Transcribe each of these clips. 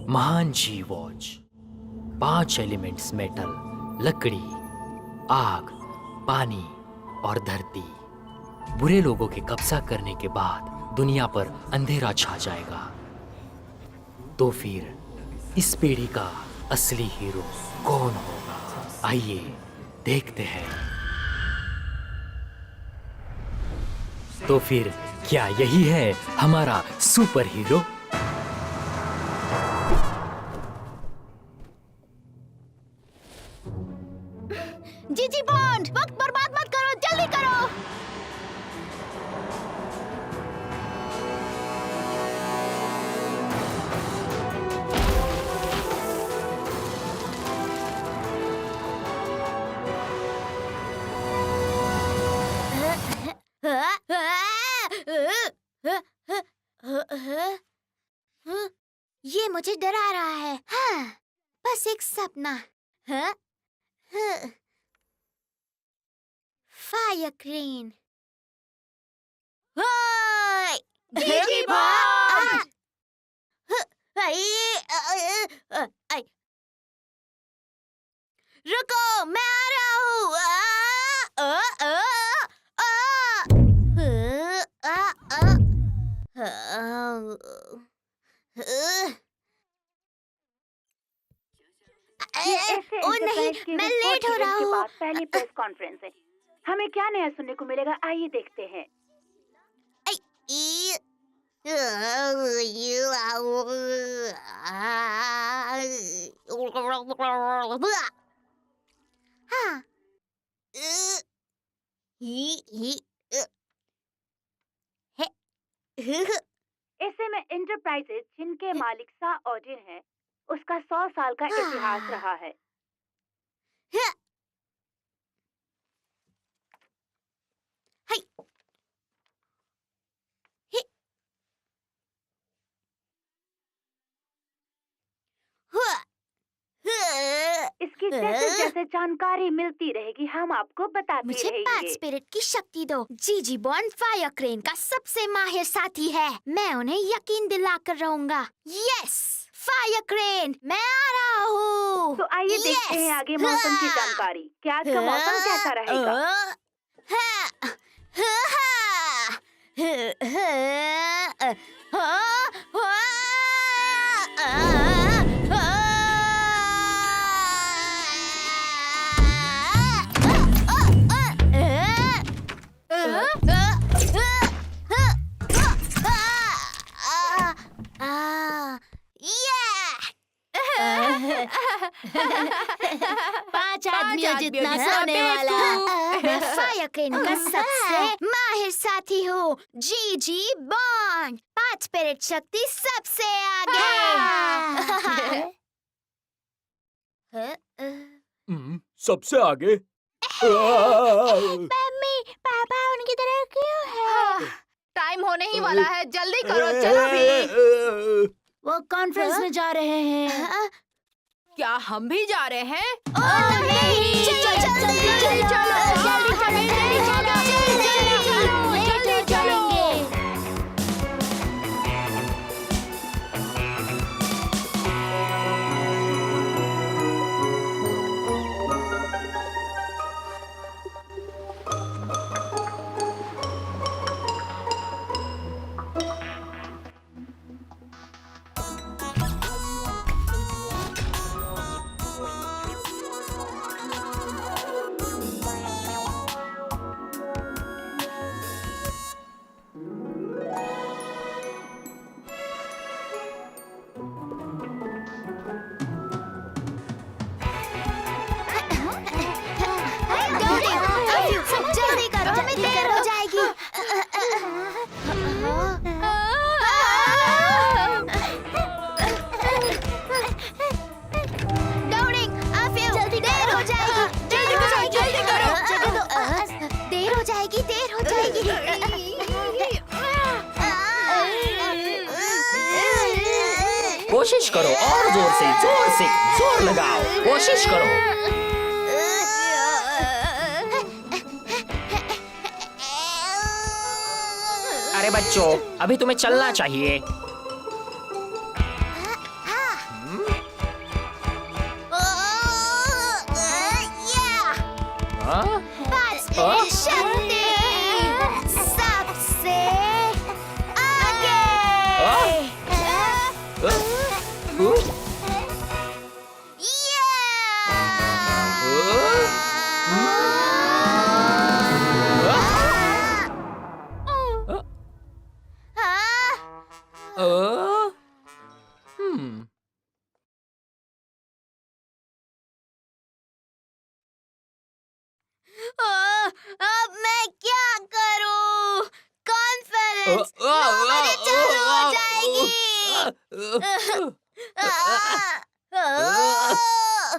महान जी watch. 5 elements metal, लकड़ी, आग, पानी और धरती। बुरे लोगों के कब्जा करने के बाद दुनिया पर अंधेरा छा जाएगा। तो फिर इस पीढ़ी का असली हीरो कौन होगा? आइए देखते हैं। तो फिर क्या यही है हमारा सुपर हीरो? जीजी बॉन्ड, वक्त बर्बाद मत करो, जल्दी करो। ये मुझे डरा रहा है। हाँ, बस एक सपना। हाँ? हाँ। Fire crane. जीजी बॉन्ड! रुको, मैं आ रहा हूँ। ओ नहीं, मैं लेट हो रहा हूँ। पहली प्रेस कॉन्फ्रेंस है। हमें क्या नया सुनने को मिलेगा, आइए देखते हैं। हाँ। एसएम एंटरप्राइजेज, जिनके मालिक सा ऑडिन है, उसका 100 साल का इतिहास रहा है। इसकी जैसे जैसे जानकारी मिलती रहेगी हम आपको बताते मुझे रहेंगे। पैट स्पिरिट की शक्ति दो। जीजी बॉन्ड फायर क्रेन का सबसे माहिर साथी है। मैं उन्हें यकीन दिलाकर रहूंगा। यस, फायर क्रेन, मैं आ रहा हूँ। तो आइए देखते हैं आगे मौसम की जानकारी। क्या आज का मौसम कैसा रहेगा? पांच आदमियों जितना सोने वाला। मैं फायर क्रेन का सबसे माहिर साथी हूँ। जीजी बॉन्ड, पैट स्पिरिट शक्ति सबसे आगे। सबसे आगे? मम्मी, पापा उनकी तरह क्यों है? टाइम होने ही वाला है, जल्दी करो, चलो भी। वो कॉन्फ्रेंस में जा रहे हैं। क्या हम भी जा रहे हैं? नहीं, जल्दी चलो। जल्दी करो, हमें देर हो जाएगी। जल्दी देर हो जाएगी। जल्दी करो। देर हो जाएगी, देर हो जाएगी। कोशिश करो और जोर से जोर लगाओ। कोशिश करो। अरे बच्चों, अभी तुम्हें चलना चाहिए।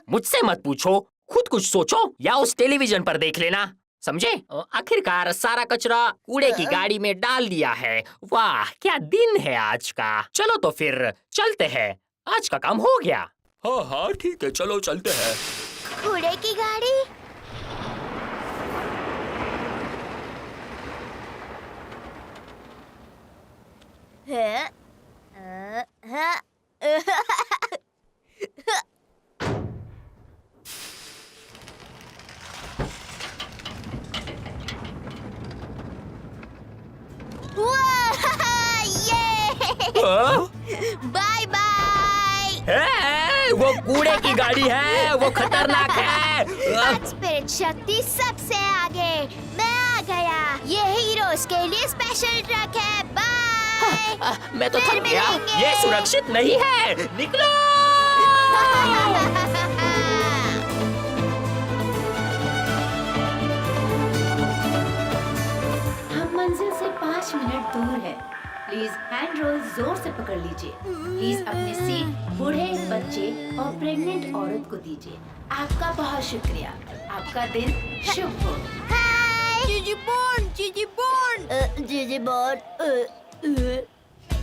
मुझसे मत पूछो, खुद कुछ सोचो या उस टेलीविजन पर देख लेना, समझे? आखिरकार सारा कचरा कूड़े की गाड़ी में डाल दिया है। वाह, क्या दिन है आज का। चलो तो फिर चलते हैं, आज का काम हो गया। हाँ हाँ ठीक है, चलो चलते हैं। कूड़े की गाड़ी? Bye bye. वो कूड़े की गाड़ी है, वो खतरनाक है। स्पिरिट शक्ति सबसे आगे। मैं आ गया। ये हीरोज के लिए स्पेशल ट्रक है। बाय। मैं तो फिर थक गया, मिलेंगे। ये सुरक्षित नहीं है, निकलो। हम मंजिल से 5 मिनट दूर है। प्लीज हैंड रोल जोर से पकड़ लीजिए। प्लीज अपनी सीट बूढ़े, बच्चे और प्रेग्नेंट औरत को दीजिए। आपका बहुत शुक्रिया। आपका दिन शुभ हो। हाय जीजी बॉर्न, जीजी बॉर्न। जीजी बॉर्न।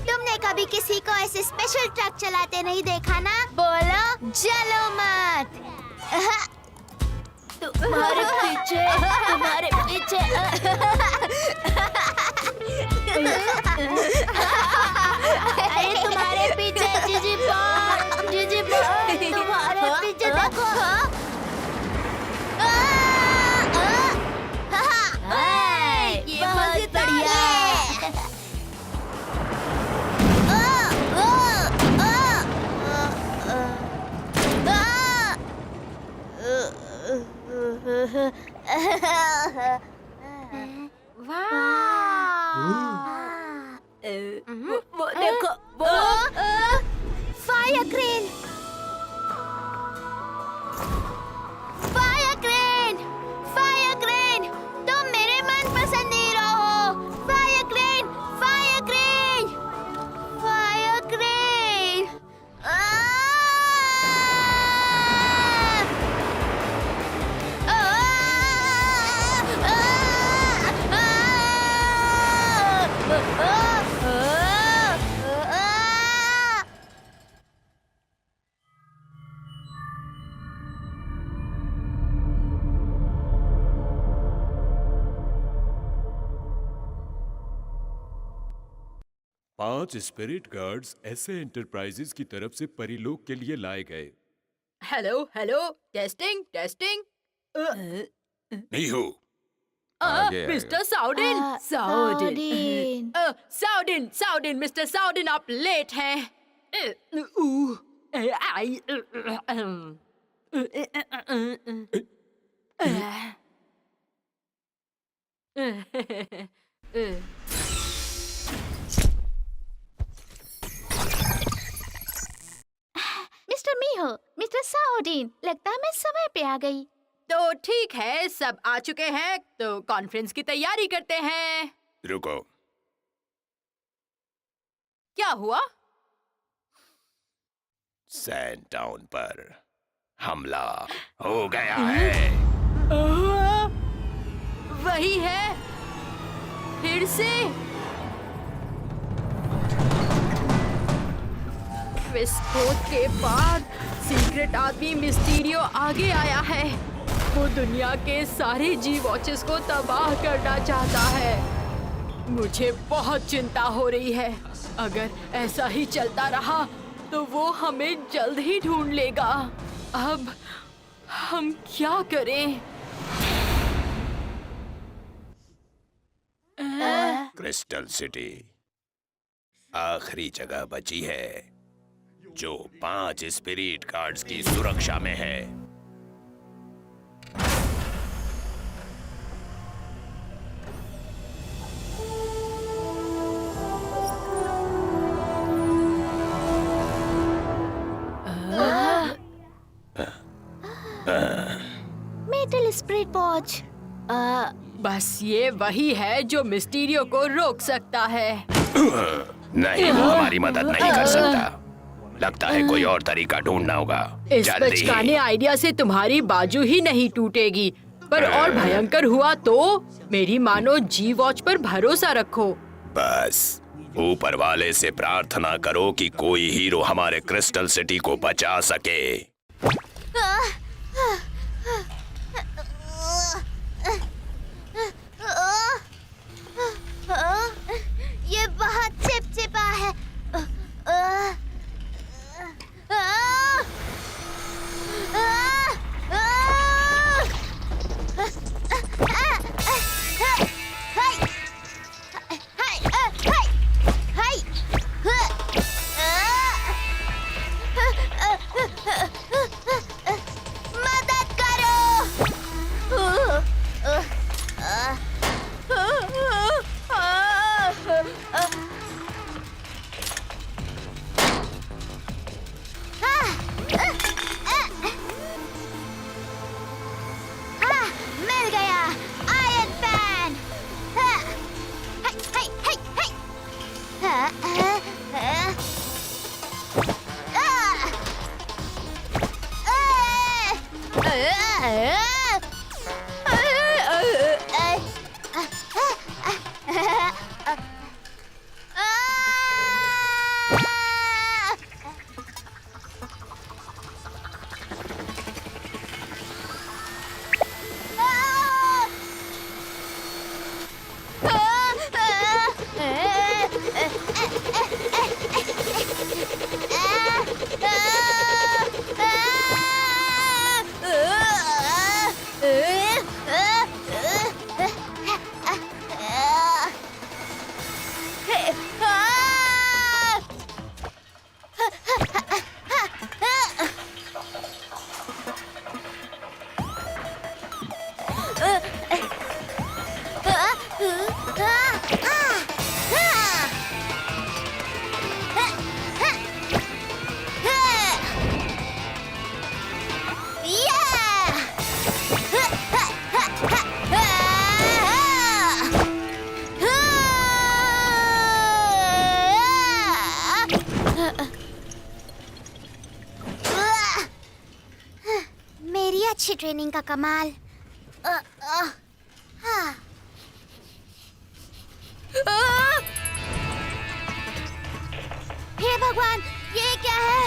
तुमने कभी किसी को ऐसे स्पेशल ट्रक चलाते नहीं देखा ना? बोलो जलो मत। तुम्हारे पीछे, तुम्हारे पीछे। अरे तुम्हारे पीछे जीजी बॉर्न, जीजी बॉर्न, तुम्हारे पीछे देखो। ये मजेदार है। वो देखो, वो fire crane, fire crane, fire crane, तुम मेरे मनपसंद हीरो हो। Fire crane, fire crane, fire crane. पांच स्पिरिट गार्ड्स ऐसे एंटरप्राइजेस की तरफ से परिलोक के लिए लाए गए। Hello hello, testing testing. नहीं हो। मिस्टर साउडिन, साउडिन, साउडिन, साउडिन, मिस्टर साउडिन, आप लेट हैं। मिस्टर मीहो, मिस्टर साउडीन, लगता है मैं समय पे आ गई। तो ठीक है, सब आ चुके हैं, तो कॉन्फ्रेंस की तैयारी करते हैं। रुको। क्या हुआ? सैंड टाउन पर हमला हो गया है। वही है, फिर से विस्फोट के बाद सीक्रेट आदमी मिस्टीरियो आगे आया है। वो दुनिया के सारे जी वॉचेस को तबाह करना चाहता है। मुझे बहुत चिंता हो रही है। अगर ऐसा ही चलता रहा तो वो हमें जल्द ही ढूंढ लेगा। अब हम क्या करें? क्रिस्टल सिटी आखिरी जगह बची है जो 5 स्पिरिट गार्ड्स की सुरक्षा में है। Metal spirit watch. बस ये वही है जो मिस्टीरियो को रोक सकता है। नहीं, वो हमारी मदद नहीं कर सकता। लगता है कोई और तरीका ढूंढना होगा। इस जल्दी। बचकाने आइडिया से तुम्हारी बाजू ही नहीं टूटेगी, पर और भयंकर हुआ तो मेरी मानो जी वॉच पर भरोसा रखो। बस ऊपर वाले से प्रार्थना करो कि कोई हीरो हमारे क्रिस्टल सिटी को बचा सके। ये बहुत चिपचिपा है। मदद करो। मिल गया आयरन फैन। मेरी अच्छी ट्रेनिंग का कमाल। हे भगवान, ये क्या है?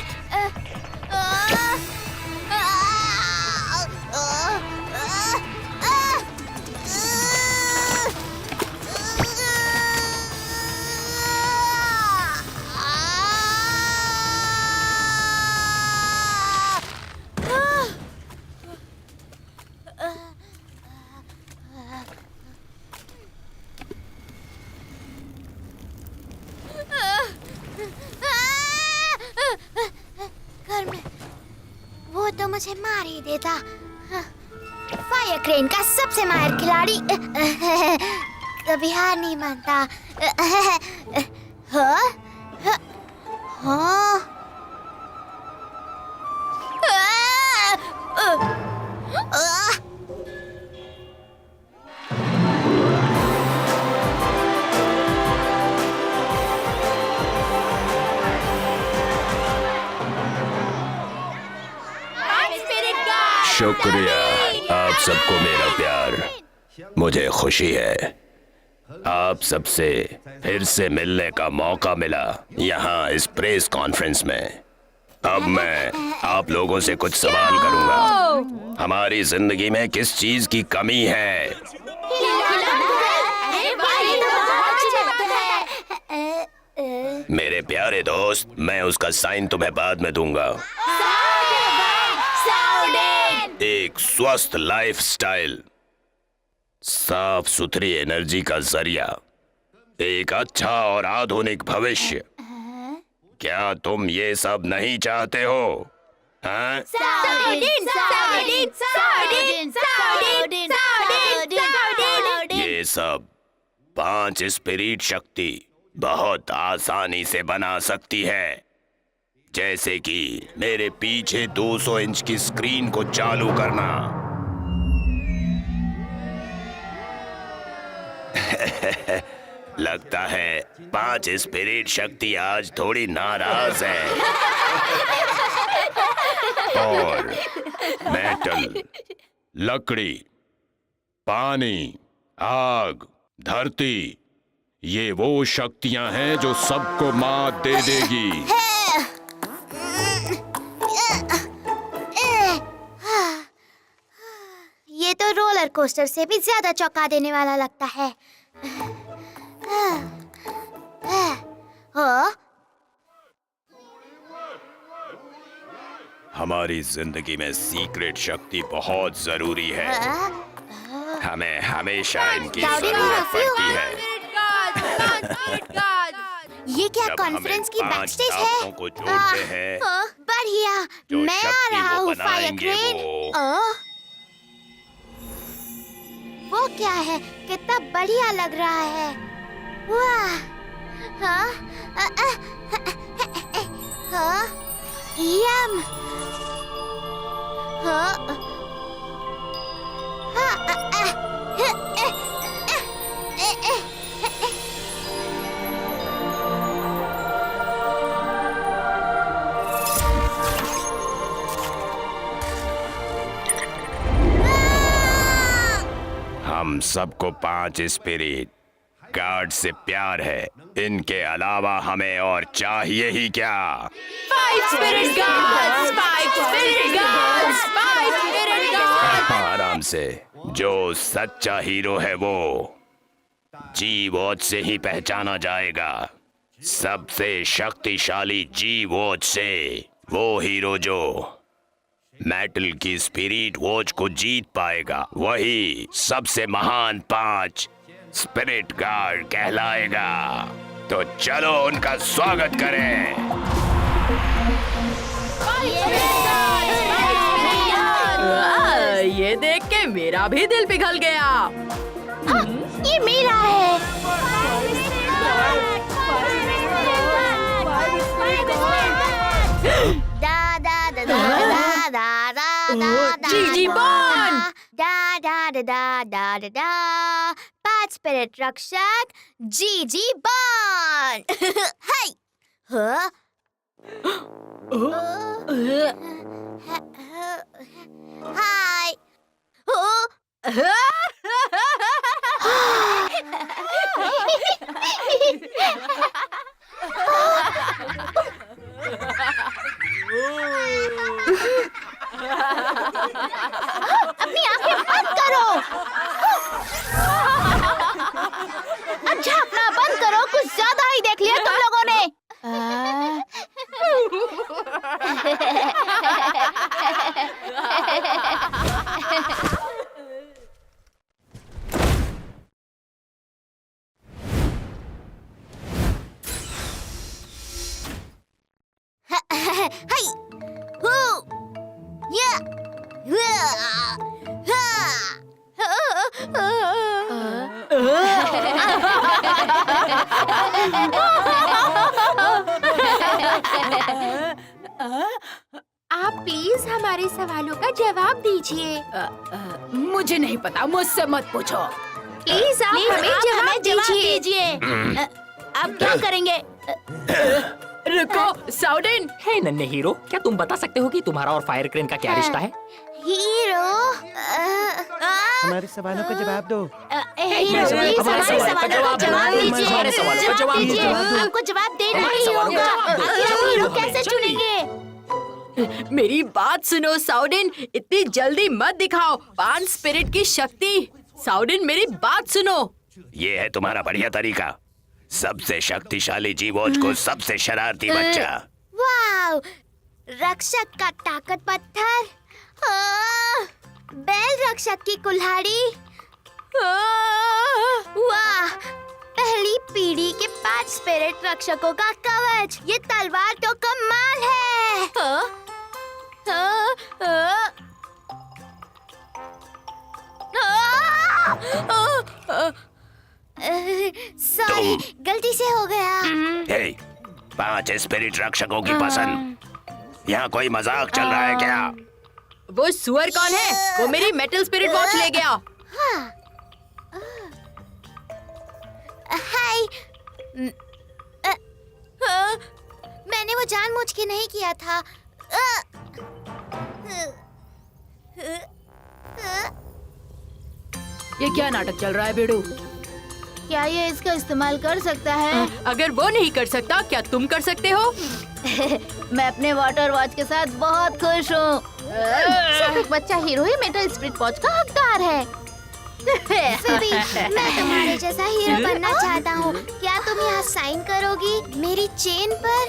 घर में वो तो मुझे मार ही देता। फायर क्रेन का सबसे माहिर खिलाड़ी कभी हार नहीं मानता। हाँ? हाँ? शुक्रिया आप सबको मेरा प्यार। मुझे खुशी है आप सबसे फिर से मिलने का मौका मिला यहाँ इस प्रेस कॉन्फ्रेंस में। अब मैं आप लोगों से कुछ सवाल करूंगा। हमारी जिंदगी में किस चीज की कमी है? मेरे प्यारे दोस्त, मैं उसका साइन तुम्हें बाद में दूंगा। एक स्वस्थ लाइफस्टाइल, साफ सुथरी एनर्जी का जरिया, एक अच्छा और आधुनिक भविष्य। क्या तुम ये सब नहीं चाहते हो? हाँ? ये सब 5 स्पिरिट शक्ति बहुत आसानी से बना सकती है, जैसे कि मेरे पीछे 200 इंच की स्क्रीन को चालू करना। लगता है 5 स्पिरिट शक्ति आज थोड़ी नाराज है। और मेटल, लकड़ी, पानी, आग, धरती, ये वो शक्तियां हैं जो सबको मात दे देगी। ये तो रोलर कोस्टर से भी ज्यादा चौंका देने वाला लगता है। हमारी जिंदगी में सीक्रेट शक्ति बहुत जरूरी है। हमें हमेशा इनकी जरूरत पड़ती है। ये क्या जब कॉन्फ्रेंस की हमें 5 बैकस्टेज टापुओं है? को जोड़ते हैं, बढ़िया, जो मैं आ शक्ति रहा वो हूँ फायर बनाएंगे क्रेन। वो क्या है? कितना बढ़िया लग रहा है। वाह! हाँ? हाँ? यम! हाँ? हम सबको 5 स्पिरिट गार्ड से प्यार है। इनके अलावा हमें और चाहिए ही क्या? 5 spirit guards, 5 spirit guards, 5 spirit guards. आराम से। जो सच्चा हीरो है वो जी वॉच से ही पहचाना जाएगा। सबसे शक्तिशाली जी वॉच से। वो हीरो जो मेटल की स्पिरिट वॉच को जीत पाएगा, वही सबसे महान 5 स्पिरिट गार्ड कहलाएगा। तो चलो उनका स्वागत करें। ये देख के मेरा भी दिल पिघल गया। ये मेरा है। Da da da da da da da da da. जीजी बॉन। Da da da da da da da. 5 spirit रक्षक जीजी बॉन। हाय। हाँ? हाय। अपनी आंखें बंद करो। अच्छा अपना बंद करो, कुछ ज्यादा ही देख लिया तुम लोगों ने। हाय हु या आप प्लीज हमारे सवालों का जवाब दीजिए। मुझे नहीं पता, मुझसे मत पूछो। प्लीज आप हमें जवाब दीजिए। आप क्या करेंगे? रुको साउडिन। हे नन्हे हीरो, क्या तुम बता सकते हो कि तुम्हारा और फायर क्रेन का क्या रिश्ता है? हीरो हमारे सवालों का जवाब दो। हीरो प्लीज हमारे हमारे सवालों का सवालों का जवाब दीजिए। हमारे सवालों का जवाब दीजिए। दीजिए। आपको जवाब देना हमारे ही सवालों का होगा। जवाब दो। आखिर हम हीरो जल्दी, कैसे जल्दी। चुनेंगे? मेरी बात सुनो साउडिन, इतनी जल्दी मत दिखाओ 5 स्पिरिट की शक्ति। साउडिन मेरी बात सुनो। ये है तुम्हारा बढ़िया तरीका। सबसे शक्तिशाली जीवोज को सबसे शरारती बच्चा। वाव! रक्षक का ताकत पत्थर, बैल रक्षक की कुल्हाड़ी, वाह! पहली पीढ़ी के 5 स्पिरिट रक्षकों का कवच। ये तलवार तो कमाल है। सॉरी, गलती से हो गया। हे, 5 स्पिरिट रक्षकों की पसंद। यहाँ कोई मजाक चल रहा है क्या? वो सुअर कौन है? वो मेरी मेटल स्पिरिट वॉच ले गया। हाय। मैंने वो जानबूझ के नहीं किया था। ये क्या नाटक चल रहा है बेडू? क्या ये इसका इस्तेमाल कर सकता है? अगर वो नहीं कर सकता, क्या तुम कर सकते हो? मैं अपने वाटर वॉच के साथ बहुत खुश हूँ। सिर्फ एक बच्चा हीरो ही मेटल स्पिरिट वॉच का हकदार है। फिबी, मैं तुम्हारे जैसा हीरो बनना चाहता हूँ। क्या तुम यहाँ साइन करोगी मेरी चेन पर?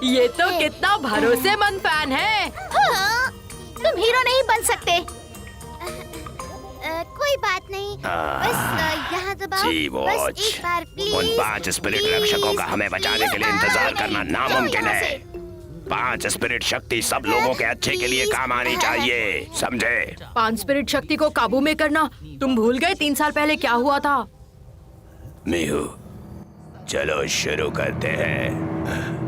ये तो कितना भरोसेमंद फैन है। तुम हीरो नहीं बन सकते। कोई बात नहीं, बस यहाँ दबाओ। जी बस वॉच, एक बार प्लीज। उन 5 स्पिरिट रक्षकों का हमें बचाने के लिए इंतजार करना नामुमकिन है। 5 स्पिरिट शक्ति सब लोगों के अच्छे के लिए काम आनी चाहिए, समझे? 5 स्पिरिट शक्ति को काबू में करना, तुम भूल गए 3 साल पहले क्या हुआ था? मीहू, चलो शुरू करते हैं।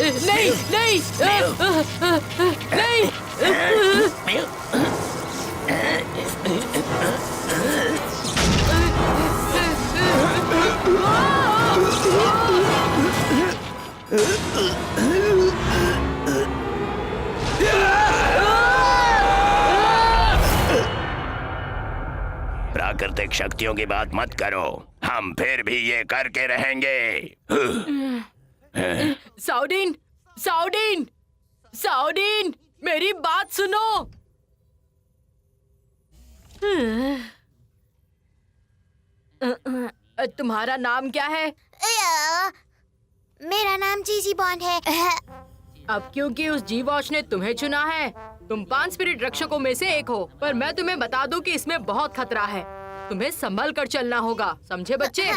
नहीं, नहीं, नहीं, नहीं। प्राकृतिक शक्तियों की बात मत करो, हम फिर भी ये करके रहेंगे। साउडीन, साउडीन, साउडीन, मेरी बात सुनो। तुम्हारा नाम क्या है? मेरा नाम जीजी बॉन्ड है। अब क्योंकि उस जी वॉच ने तुम्हें चुना है, तुम 5 स्पिरिट रक्षकों में से एक हो, पर मैं तुम्हें बता दूं कि इसमें बहुत खतरा है। तुम्हें संभल कर चलना होगा, समझे बच्चे?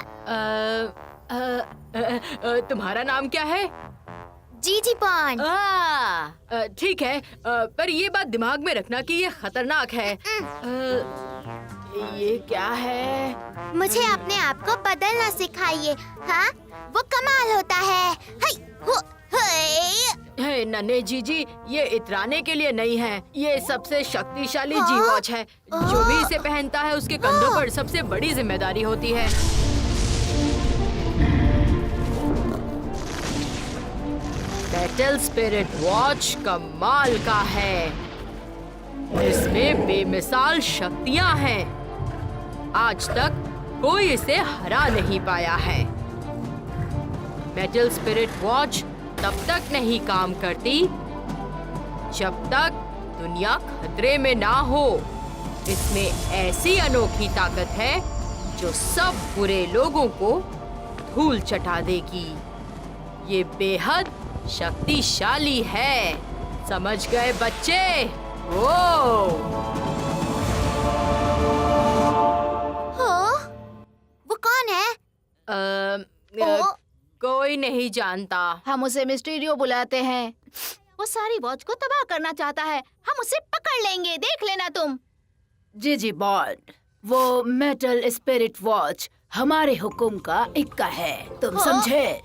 तुम्हारा नाम क्या है? जीजी बॉन्ड। ठीक है, पर ये बात दिमाग में रखना कि ये खतरनाक है। ये क्या है? मुझे अपने आप को बदलना सिखाइए। हाँ, वो कमाल होता है। हाय, हो, हाय। नन्हे जीजी, ये इतराने के लिए नहीं है, ये सबसे शक्तिशाली जी वॉच है। जो भी इसे पहनता है उसके कंधों पर सबसे बड़ी जिम्मेदारी होती है। मेटल स्पिरिट वॉच कमाल का है, इसमें बेमिसाल शक्तियां हैं। आज तक कोई इसे हरा नहीं पाया है। मेटल स्पिरिट वॉच तब तक नहीं काम करती जब तक दुनिया खतरे में ना हो। इसमें ऐसी अनोखी ताकत है जो सब बुरे लोगों को धूल चटा देगी। ये बेहद शक्तिशाली है, समझ गए बच्चे? वो कौन है? कोई नहीं जानता। हम उसे मिस्टीरियो बुलाते हैं। वो सारी वॉच को तबाह करना चाहता है। हम उसे पकड़ लेंगे, देख लेना तुम। जीजी बॉन्ड, वो मेटल स्पिरिट वॉच हमारे हुक्म का इक्का है, तुम समझे?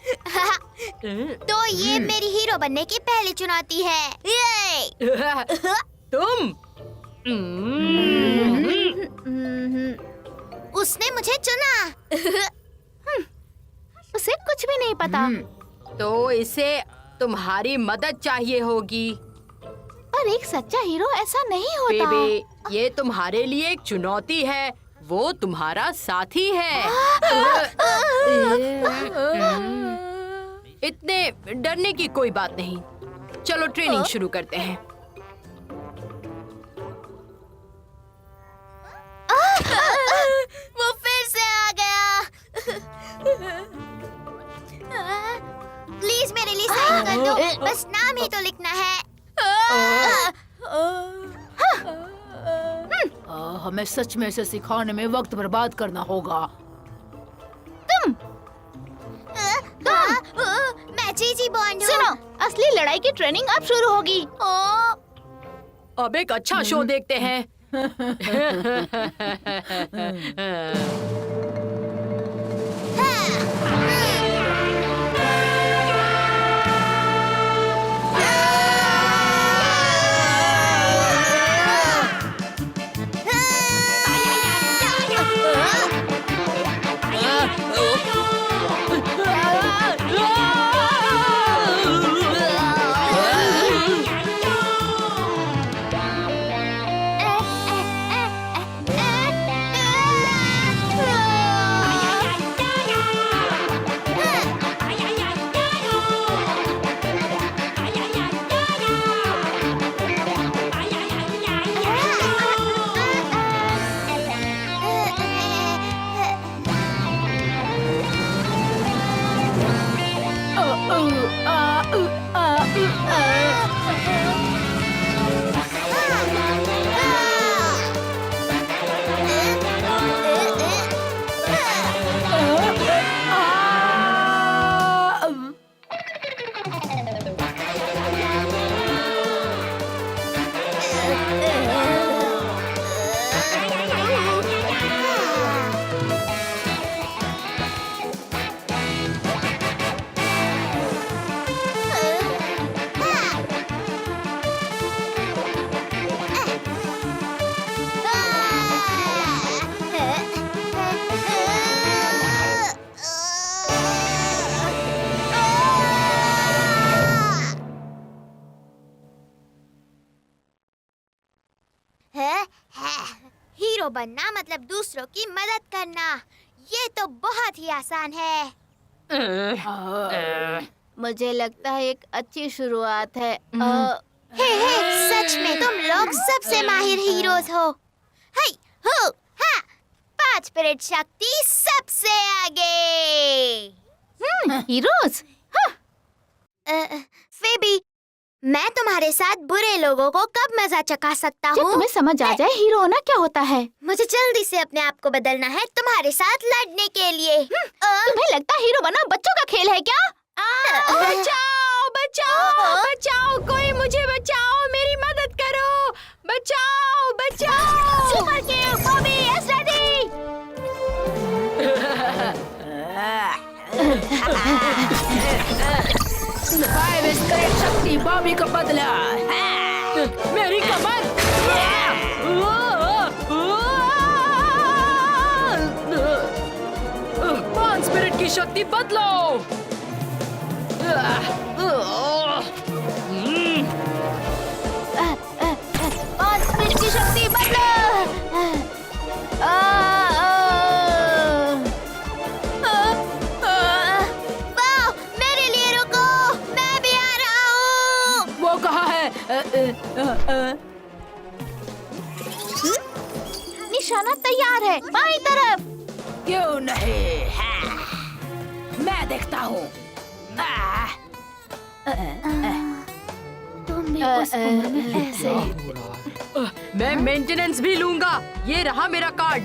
तो ये मेरी हीरो बनने की पहली चुनौती है। ये तुम उसने मुझे चुना। उसे कुछ भी नहीं पता। तो इसे तुम्हारी मदद चाहिए होगी। पर एक सच्चा हीरो ऐसा नहीं होता। बेबी, ये तुम्हारे लिए एक चुनौती है, वो तुम्हारा साथी है। इतने डरने की कोई बात नहीं। चलो ट्रेनिंग शुरू करते हैं। वो फिर से आ गया। लो, बस नाम ही तो लिखना है। हमें सच में इसे सिखाने में वक्त बर्बाद करना होगा। मैं जीजी बॉन्ड हूँ। सुनो, असली लड़ाई की ट्रेनिंग अब शुरू होगी। अब एक अच्छा शो देखते हैं। हीरो बनना मतलब दूसरों की मदद करना, ये तो बहुत ही आसान है। मुझे लगता है एक अच्छी शुरुआत है। हे सच में तुम लोग सबसे माहिर हीरोज हो। हाय हो हा 5 पीरियड शक्ति सबसे आगे। हीरोज। फेबी, मैं तुम्हारे साथ बुरे लोगों को कब मजा चखा सकता जब हूँ? तुम्हें समझ आ जाए हीरो होना क्या होता है। मुझे जल्दी से अपने आप को बदलना है तुम्हारे साथ लड़ने के लिए। तुम्हें लगता है हीरो बना बच्चों का खेल है क्या? बचाओ बचाओ बचाओ, कोई मुझे बचाओ, मेरी मदद करो, बचाओ बचाओ। Super kid Bobby is ready. Five spirit शक्ति बॉबी को बदला। मेरी कमर। पांच स्पिरिट की शक्ति बदलो। 5 स्पीड की शक्ति बदलो। वाह, मेरे लिए रुको, मैं भी आ रहा हूँ। वो कहाँ है? निशाना तैयार है, बाईं तरफ। क्यों नहीं? मैं देखता हूँ। तुम भी उस उम्र में ऐसे ही। मैं मेंटेनेंस भी लूंगा। ये रहा मेरा कार्ड।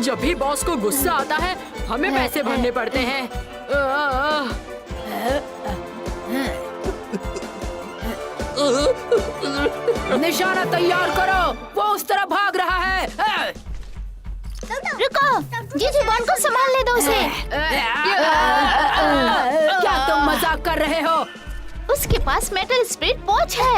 जब भी बॉस को गुस्सा आता है, हमें पैसे भरने पड़ते हैं। निशाना तैयार करो, वो उस तरफ भाग रहा है। रुको, जीजी बॉन्ड को संभालने दो उसे। क्या तुम मजाक कर रहे हो? उसके पास मेटल स्प्रिट वॉच है।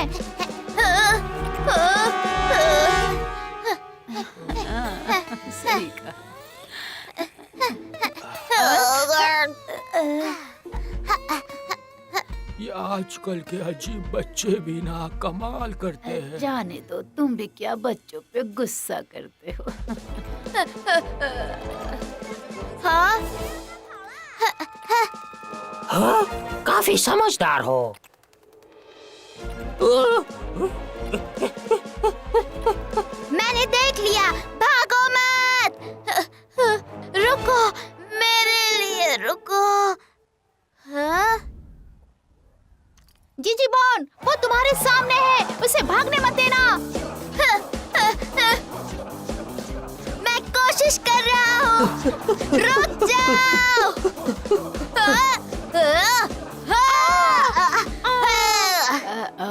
ये आजकल के अजीब बच्चे भी ना कमाल करते हैं। जाने दो, तुम भी क्या बच्चों पे गुस्सा करते हो। हाँ, काफी समझदार हो। मैंने देख लिया, भागो मत। रुको, मेरे लिए रुको। जीजी बॉन, वो तुम्हारे सामने है, उसे भागने मत देना। मैं कोशिश कर रहा हूँ। रुक जाओ।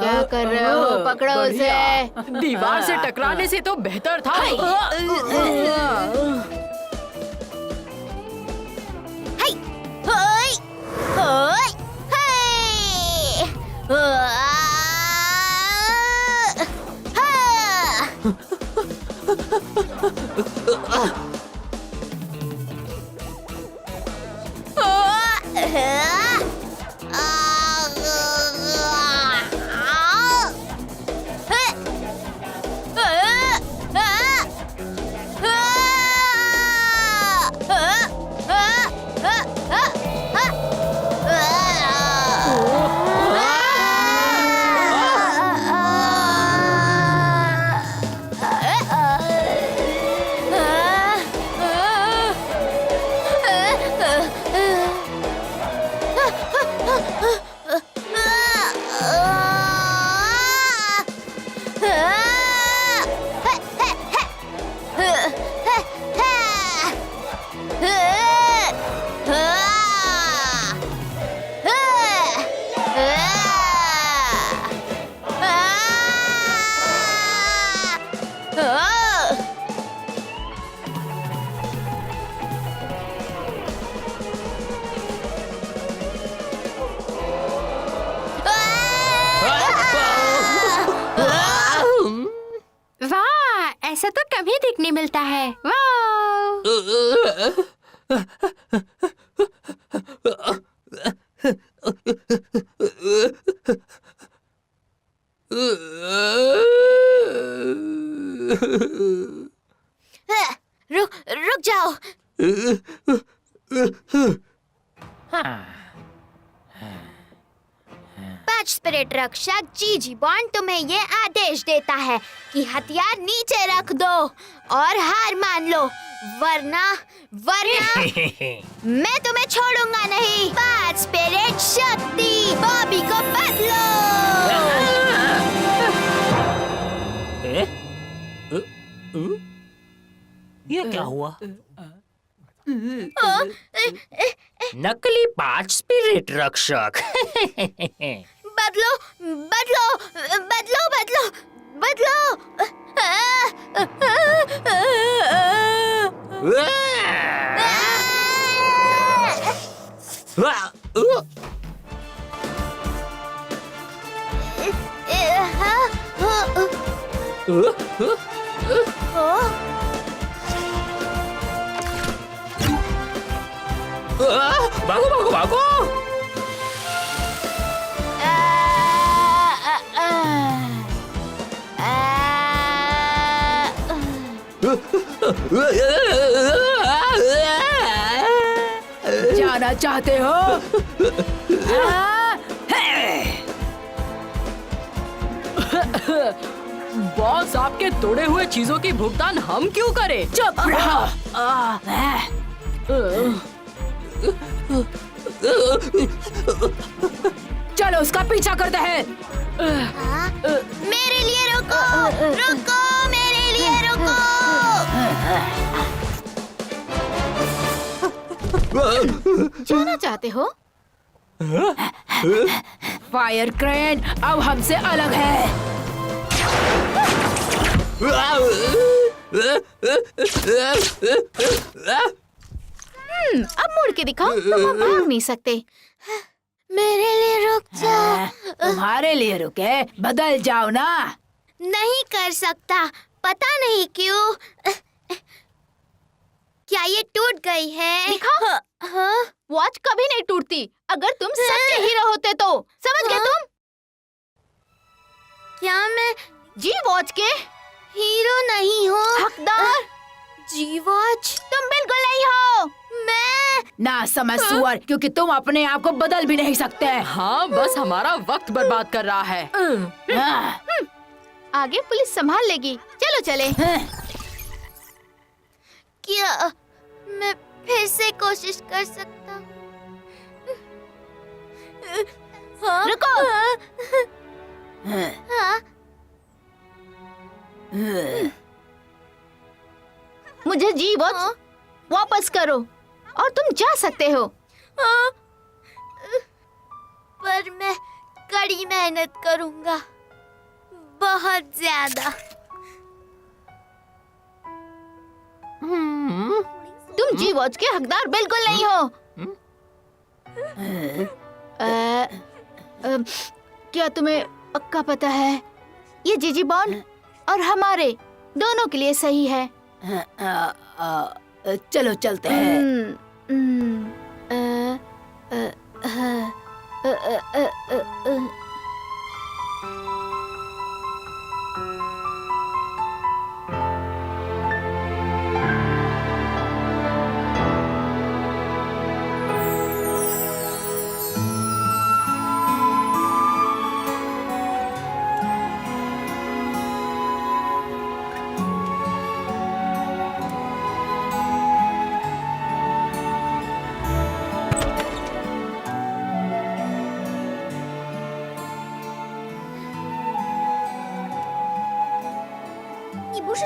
क्या कर रहे हो? पकड़ो उसे। दीवार से टकराने से तो बेहतर था। हाय, हाय, हाय, हाय। वाह, ऐसा तो कम ही देखने मिलता है। वाह। रुक जाओ। पांच स्पिरिट रक्षक जीजी बॉन्ड तुम्हें ये आदेश देता है कि हथियार नीचे रख दो और हार मान लो, वरना मैं तुम्हें छोड़ूंगा नहीं। पांच स्पिरिट शक्ति, बॉबी को बदलो। ये क्या हुआ? नकली 5 स्पिरिट रक्षक। बदलो बदलो बदलो बदलो बदलो। भागो भागो भागो। जाना चाहते हो? बॉस, आपके तोड़े हुए चीजों की भुगतान हम क्यों करें? चुप रहो। चलो उसका पीछा करते हैं। मेरे लिए रुको, रुको, मेरे लिए रुको। जाना चाहते हो? फायर क्रेन अब हमसे अलग है। अब मुड़ के दिखाओ, तुम अब भाग नहीं सकते। मेरे लिए रुक जाओ। तुम्हारे लिए रुके, बदल जाओ ना। नहीं कर सकता, पता नहीं क्यों। क्या ये टूट गई है? दिखाओ। हाँ? वॉच कभी नहीं टूटती, अगर तुम सच्चे हीरो होते तो। समझ गए तुम? क्या मैं जी वॉच के हीरो नहीं हूँ? हकदार जी वॉच तुम बिल्कुल नहीं हो। मैं ना समझ सुअर, क्योंकि तुम अपने आप को बदल भी नहीं सकते। हाँ, बस हमारा वक्त बर्बाद कर रहा है। आगे पुलिस संभाल लेगी, चलो चले। क्या मैं फिर से कोशिश कर सकता हूँ? रुको। हाँ, मुझे जी वॉच वापस करो और तुम जा सकते हो। हाँ, पर मैं कड़ी मेहनत करूंगा, बहुत ज्यादा। तुम जी वॉच के हकदार बिल्कुल नहीं हो। क्या तुम्हें पक्का पता है ये जीजी बॉन्ड और हमारे दोनों के लिए सही है? चलो चलते हैं।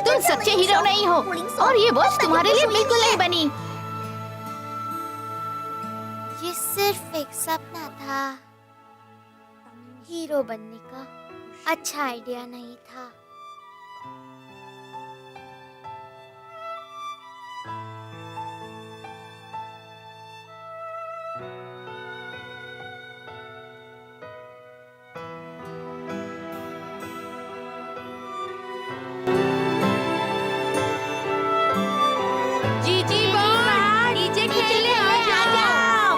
तुम सच्चे हीरो नहीं हो और ये वॉच तुम्हारे लिए बिल्कुल नहीं बनी। ये सिर्फ एक सपना था, हीरो बनने का अच्छा आइडिया नहीं था। जीजी बॉन्ड नीचे खेलने आ जाओ।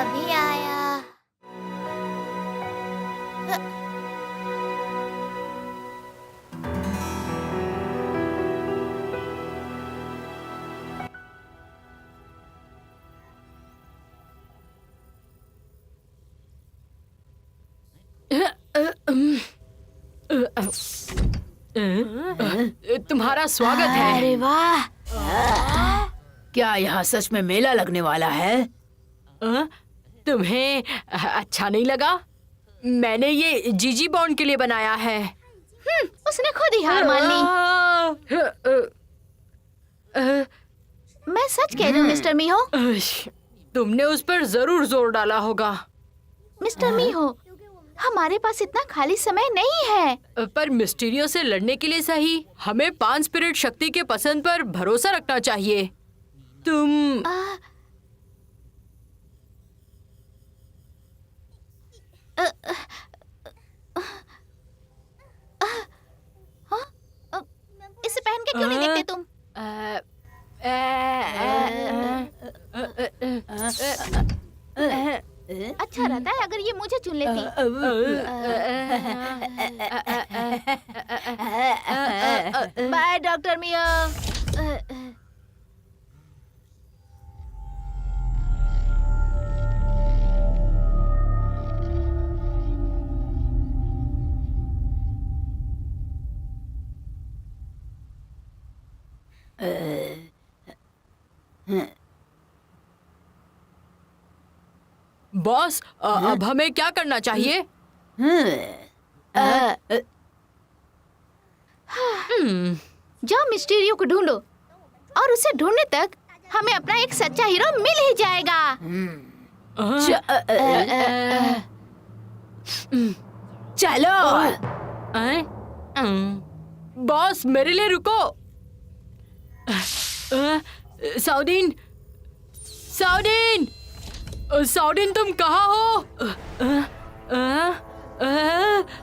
अभी आया। तुम्हारा स्वागत है। अरे वाह, क्या यहाँ सच में मेला लगने वाला है? तुम्हें अच्छा नहीं लगा? मैंने ये जीजी बॉन्ड के लिए बनाया है। उसने खुद ही हार मान ली। मैं सच कह रही हूँ मिस्टर मीहो। तुमने उस पर जरूर जोर डाला होगा। मिस्टर मीहो, हमारे पास इतना खाली समय नहीं है। पर मिस्टीरियो से लड़ने के लिए सही हमें 5 स्पिरिट शक्ति के पसंद पर भरोसा रखना चाहिए। तुम इसे पहन के क्यों नहीं देखते तुम? अच्छा रहता है अगर ये मुझे चुन लेती। By doctor Mia. बॉस, अब हमें क्या करना चाहिए? जाओ मिस्टीरियो को ढूंढो और उसे ढूंढने तक हमें अपना एक सच्चा हीरो मिल ही जाएगा। चलो। बॉस, मेरे लिए रुको। साउदीन, साउदीन, साउदीन, तुम कहाँ हो?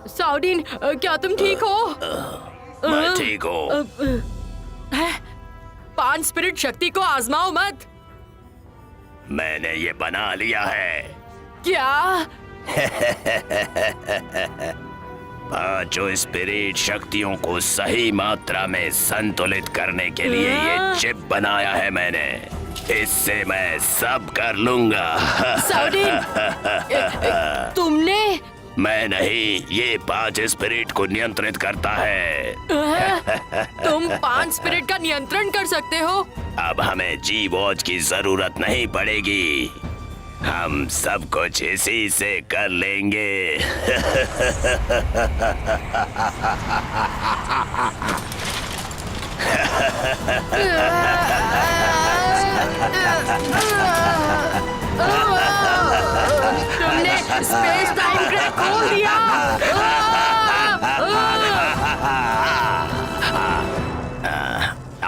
साउदीन, क्या तुम ठीक हो? मैं ठीक हूँ। 5 स्पिरिट शक्ति को आजमाओ मत। मैंने ये बना लिया है। क्या? 5 स्पिरिट शक्तियों को सही मात्रा में संतुलित करने के लिए ये चिप बनाया है मैंने। इससे मैं सब कर लूंगा। साउदीन, तुमने? मैं नहीं, ये 5 स्पिरिट को नियंत्रित करता है। तुम 5 स्पिरिट का नियंत्रण कर सकते हो? अब हमें जी वॉच की जरूरत नहीं पड़ेगी। हम सब कुछ इसी से कर लेंगे। तुमने स्पेस टाइम ट्रैक खोल दिया।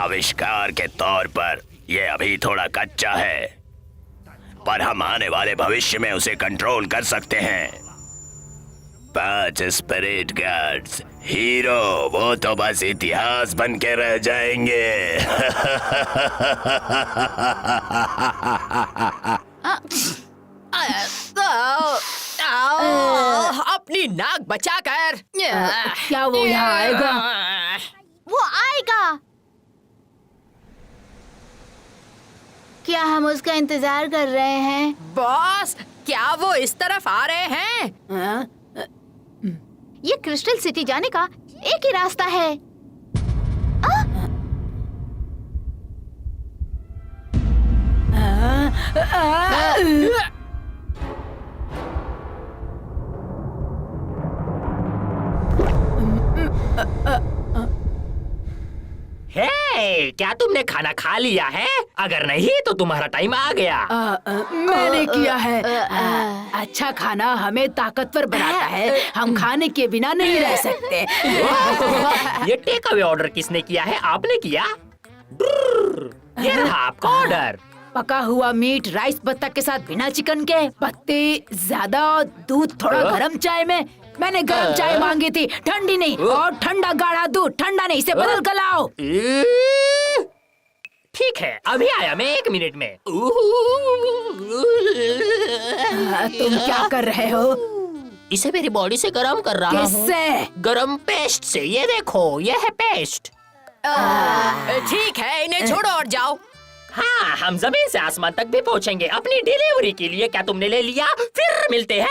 आविष्कार के तौर पर यह अभी थोड़ा कच्चा है, पर हम आने वाले भविष्य में उसे कंट्रोल कर सकते हैं। 5 स्पिरिट गार्ड्स, हीरो, वो तो बस इतिहास बन के रह जाएंगे। अपनी नाक बचाकर। क्या वो यहाँ आएगा? वो आएगा। क्या हम उसका इंतजार कर रहे हैं? बॉस, क्या वो इस तरफ आ रहे हैं? ये क्रिस्टल सिटी जाने का एक ही रास्ता है। हे, क्या तुमने खाना खा लिया है? अगर नहीं तो तुम्हारा टाइम आ गया। मैंने किया है। अच्छा खाना हमें ताकतवर बनाता है। हम खाने के बिना नहीं रह सकते। ये टेक अवे ऑर्डर किसने किया है? आपने किया? ये रहा आपका ऑर्डर। पका हुआ मीट राइस पत्ता के साथ बिना चिकन के, पत्ते ज्यादा, दूध थोड़ा, गरम चाय में। मैंने गरम चाय मांगी थी, ठंडी नहीं, और ठंडा गाढ़ा दूध। ठंडा नहीं, इसे बदल कर लाओ। ठीक है, अभी आया मैं 1 मिनट में। तुम क्या कर रहे हो? इसे मेरी बॉडी से गरम कर रहा हूँ। किससे? गरम पेस्ट से। ये देखो, ये है पेस्ट। ठीक है, इन्हें छोड़ो और जाओ। हाँ, हम जमीन से आसमान तक भी पहुँचेंगे अपनी डिलीवरी के लिए। क्या तुमने ले लिया? फिर मिलते हैं।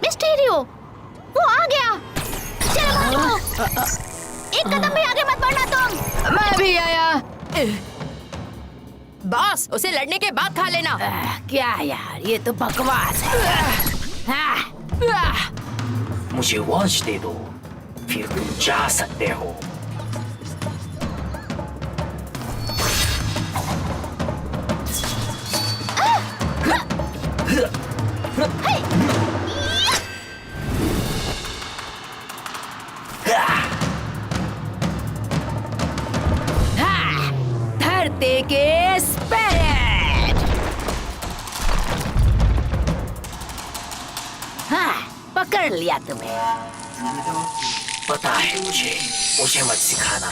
मिस्टीरियो, वो आ गया। चलो भागो। एक कदम भी आगे मत बढ़ना तुम। मैं भी आया। बॉस, उसे लड़ने के बाद खा लेना। क्या यार, ये तो बकवास है। मुझे वॉच दे दो, फिर तुम जा सकते हो। धरती के स्पिरिट। हाँ, पकड़ लिया तुम्हें। पता है मुझे मत सिखाना।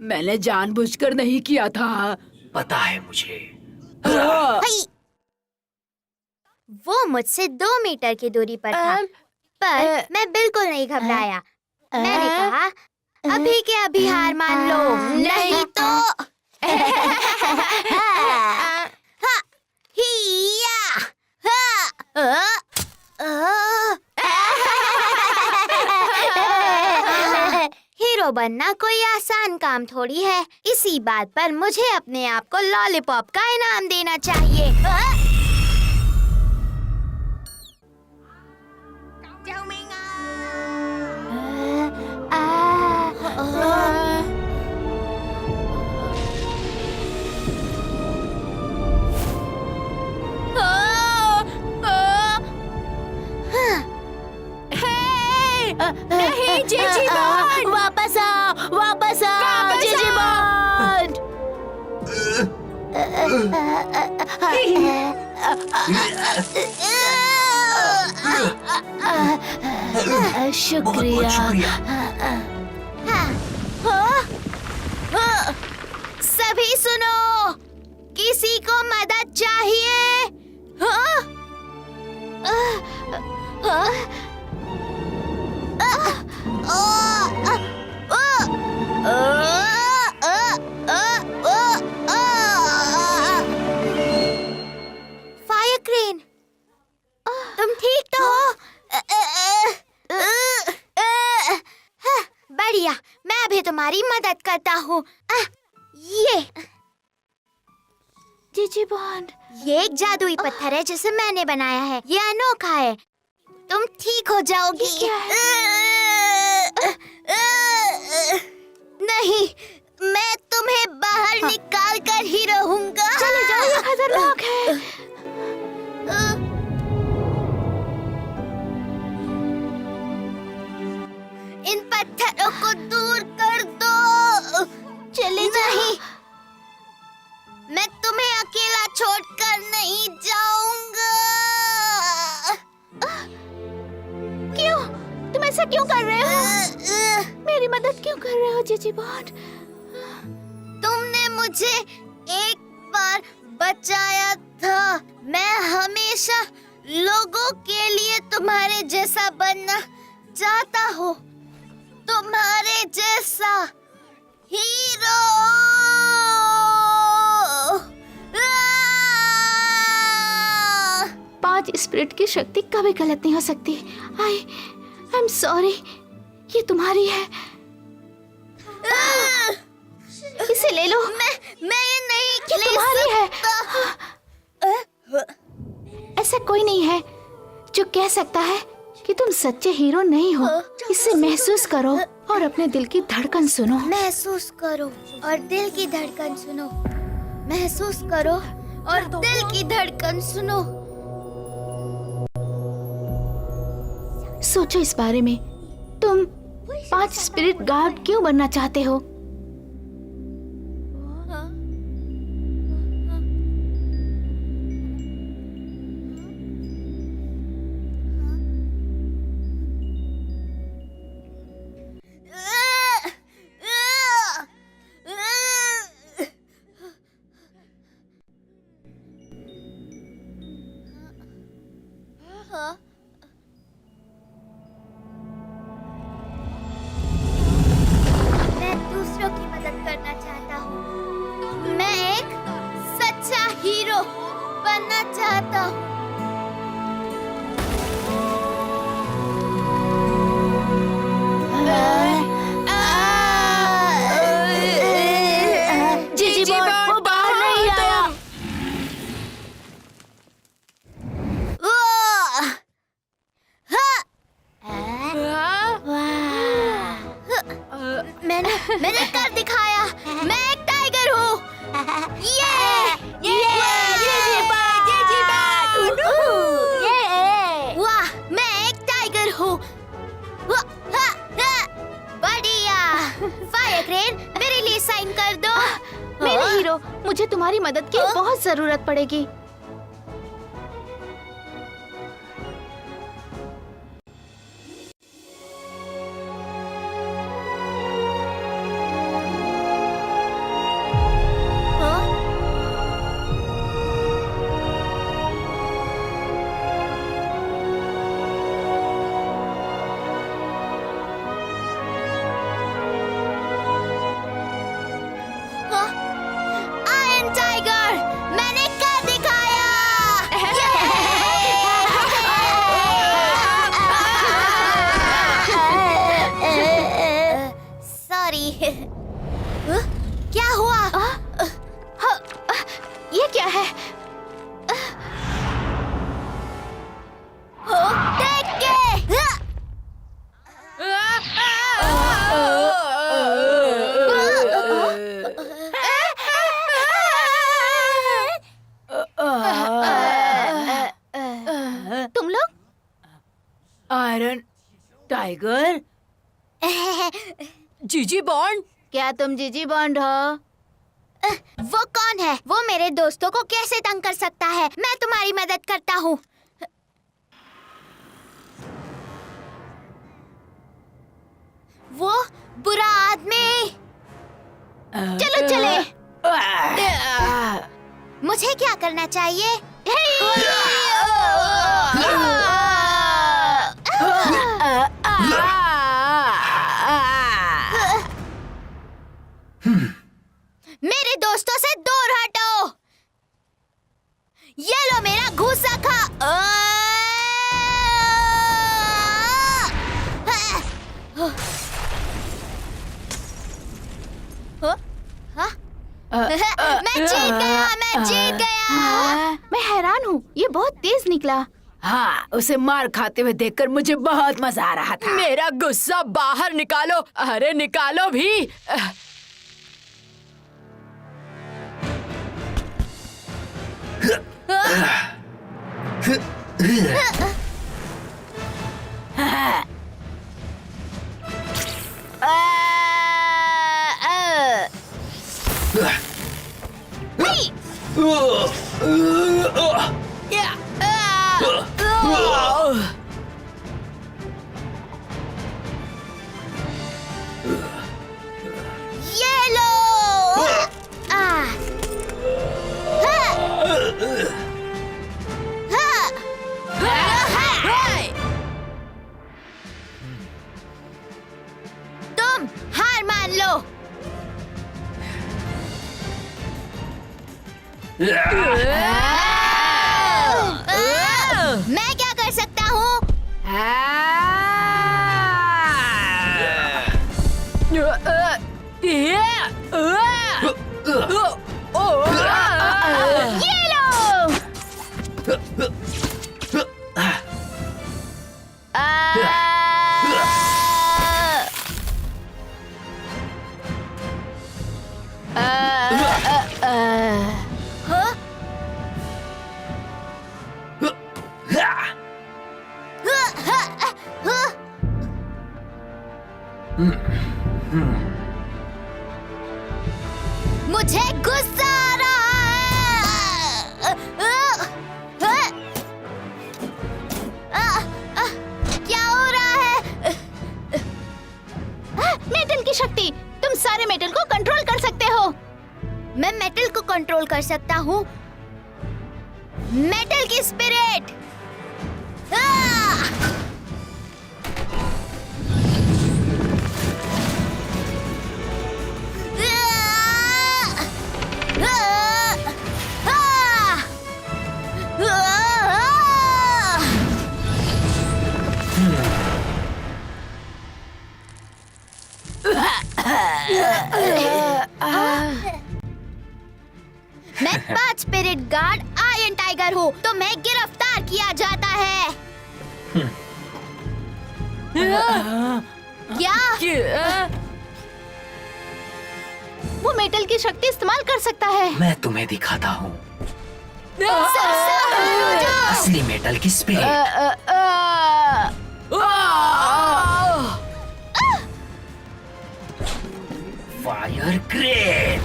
मैंने जानबूझकर नहीं किया था। पता है मुझे। वो मुझसे 2 मीटर की दूरी पर था, पर मैं बिल्कुल नहीं घबराया। मैंने कहा, अभी के अभी हार मान लो, नहीं तो हीरो बनना कोई आसान काम थोड़ी है। इसी बात पर मुझे अपने आप को लॉलीपॉप का इनाम देना चाहिए। नहीं, जीजी बॉन्ड! वापस आओ, जीजी बॉन्ड! शुक्रिया। सभी सुनो, किसी को मदद चाहिए? हाँ? फायर क्रेन, तुम ठीक तो हो? बढ़िया, मैं भी तुम्हारी मदद करता हूँ। ये जीजी बॉन्ड, ये एक जादुई पत्थर है जिसे मैंने बनाया है। ये अनोखा है, तुम ठीक हो जाओगी। नहीं, मैं तुम्हें बाहर निकाल कर ही रहूंगा। चले जाओ, ये खतरनाक है। इन पत्थरों को दूर कर दो। चले नहीं, मैं तुम्हें अकेला छोड़कर नहीं जाऊंगा। क्यों? तुम ऐसा क्यों कर रहे हो? मेरी मदद क्यों कर रहे हो जीजी बॉन्ड? तुमने मुझे एक बार बचाया था। मैं हमेशा लोगों के लिए तुम्हारे जैसा बनना चाहता हूँ, तुम्हारे जैसा हीरो। 5 स्पिरिट की शक्ति कभी गलत नहीं हो सकती। आई एम सॉरी, ये तुम्हारी है। इसे ले लो। मैं ये नहीं ये ले तुम्हारी है। सकता। ऐसा कोई नहीं है जो कह सकता है कि तुम सच्चे हीरो नहीं हो। इसे महसूस करो और अपने दिल की धड़कन सुनो। महसूस करो और दिल की धड़कन सुनो। महसूस करो और दिल की धड़कन सुनो। सोचो इस बारे में, तुम 5 स्पिरिट गार्ड क्यों बनना चाहते हो? मैं दूसरों की मदद करना चाहता हूँ। मैं एक सच्चा हीरो बनना चाहता हूँ। जीजी बॉन्ड, वो बाहर नहीं आया। मैंने कर दिखाया। मैं एक टाइगर हूँ। वाह, मैं एक टाइगर हूँ। बढ़िया। फायर क्रेन, मेरे लिए साइन कर दो। मेरे हीरो, मुझे तुम्हारी मदद की बहुत जरूरत पड़ेगी। आयरन टाइगर, मैंने कर दिखाया। सॉरी। क्या हुआ? ये क्या है? देख के। तुम लोग? आयरन टाइगर, जीजी बॉन्ड, क्या तुम जीजी बॉन्ड हो? वो कौन है? वो मेरे दोस्तों को कैसे तंग कर सकता है? मैं तुम्हारी मदद करता हूँ। वो बुरा आदमी। चलो चले। मुझे क्या करना चाहिए? मेरे दोस्तों से दूर हटो। ये लो मेरा घूसा खा। मैं जीत गया, मैं जीत गया। मैं हैरान हूँ, ये बहुत तेज निकला। हाँ, उसे मार खाते हुए देखकर मुझे बहुत मजा आ रहा था। मेरा गुस्सा बाहर निकालो। अरे निकालो भी। ये लो। तुम हार मान लो। मैं क्या कर सकता हूँ? ये लो। हाँ? मुझे गुस्सा आ रहा है। क्या हो रहा है? मेटल की शक्ति, तुम सारे मेटल को कंट्रोल कर सकते हो। मैं मेटल को कंट्रोल कर सकता हूँ। मेटल की स्पिरिट। मैं 5 स्पिरिट गार्ड आयरन टाइगर हूँ, तो मैं गिरफ्तार किया जाता है। क्या? वो मेटल की शक्ति इस्तेमाल कर सकता है। मैं तुम्हें दिखाता हूँ असली मेटल की spirit. Fire grade.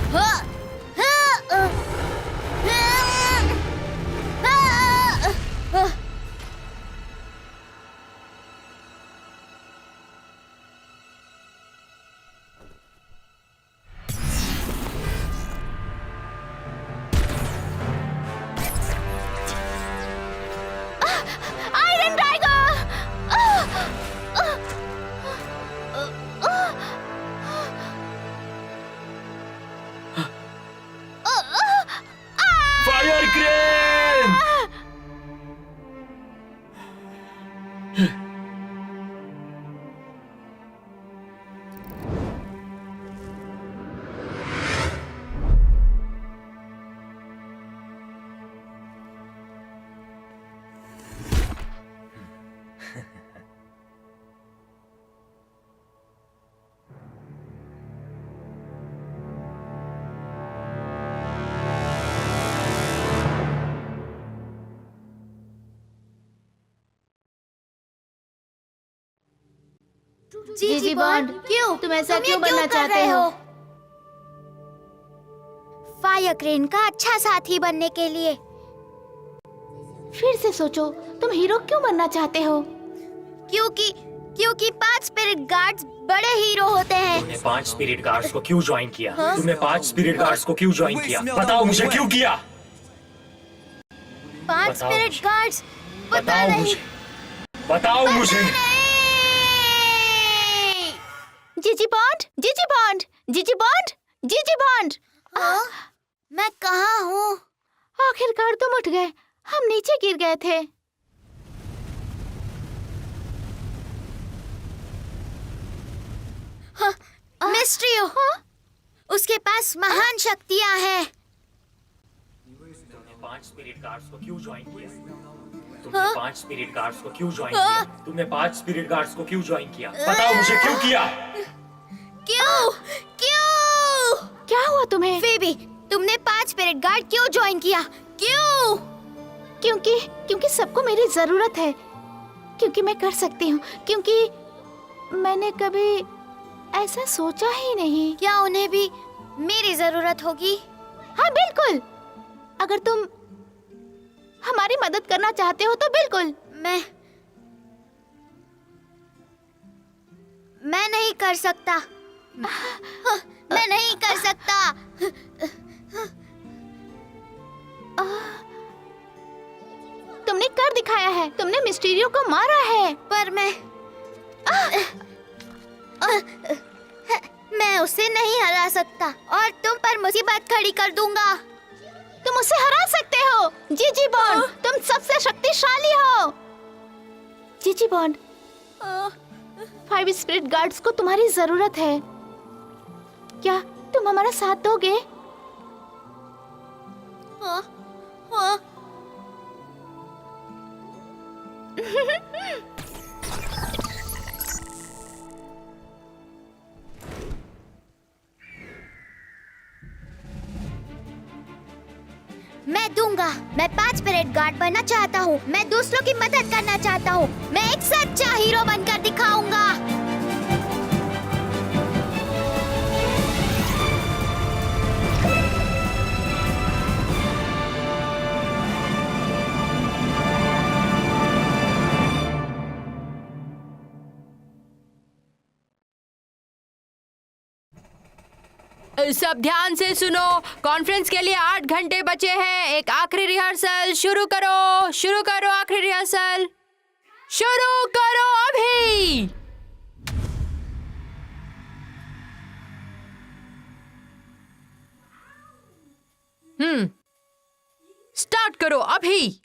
Iron tiger. Fire grade. जीजी बॉन्ड, क्यों तुम ऐसा क्यों बनना चाहते हो? फायर क्रेन का अच्छा साथी बनने के लिए। फिर से सोचो, तुम हीरो क्यों बनना चाहते हो? क्योंकि 5 स्पिरिट गार्ड्स बड़े हीरो होते हैं। तुमने 5 स्पिरिट गार्ड्स को क्यों ज्वाइन किया? तुमने 5 स्पिरिट गार्ड्स को क्यों ज्वाइन किया? बताओ मुझे, क्यों किया? 5 स्पिरिट गार्ड्स, पता बताओ नहीं। मुझे, बताओ मुझे। जीजी बॉन्ड, जीजी बॉन्ड, जीजी बॉन्ड, जीजी बॉन्ड। मैं कहाँ हूँ? आखिरकार तुम उठ गए, हम नीचे गिर गए थे। मिस्ट्रियो, उसके पास महान शक्तियाँ हैं। तुमने 5 स्पिरिट गार्ड्स को क्यों ज्वाइन किया? तुमने 5 स्पिरिट गार्ड्स को क्यों ज्वाइन किया? तुमने 5 स्पिरिट गार्ड्स को क्यों ज्वाइन किया? बताओ मुझे, क्यों किया? क्यों? क्या हुआ तुम्हें? फेबी, तुमने 5 स्पिरिट गार्ड क्यों ज्वाइन किया? क्यों? क्योंकि सबको मेरी जरूरत है, क्योंकि मैं कर सकती हूँ, क्योंकि मैंने कभी ऐसा सोचा ही नहीं। क्या उन्हें भी मेरी जरूरत होगी? हाँ बिल्कुल, अगर तुम हमारी मदद करना चाहते हो तो बिल्कुल। मैं नहीं कर सकता। मैं नहीं कर सकता। तुमने कर दिखाया है, तुमने मिस्टीरियो को मारा है। पर मैं उसे नहीं हरा सकता और तुम पर मुसीबत खड़ी कर दूंगा। तुम उसे हरा सकते हो जीजी बॉन्ड, तुम सबसे शक्तिशाली हो। जीजी बॉन्ड, 5 स्पिरिट गार्ड्स को तुम्हारी जरूरत है, क्या तुम हमारा साथ दोगे? मैं दूंगा। मैं 5 स्पिरिट गार्ड बनना चाहता हूँ। मैं दूसरों की मदद करना चाहता हूँ। मैं एक सच्चा हीरो बनकर दिखाऊंगा। सब ध्यान से सुनो, कॉन्फ्रेंस के लिए 8 घंटे बचे हैं। एक आखिरी रिहर्सल शुरू करो, आखिरी रिहर्सल शुरू करो अभी। स्टार्ट करो अभी।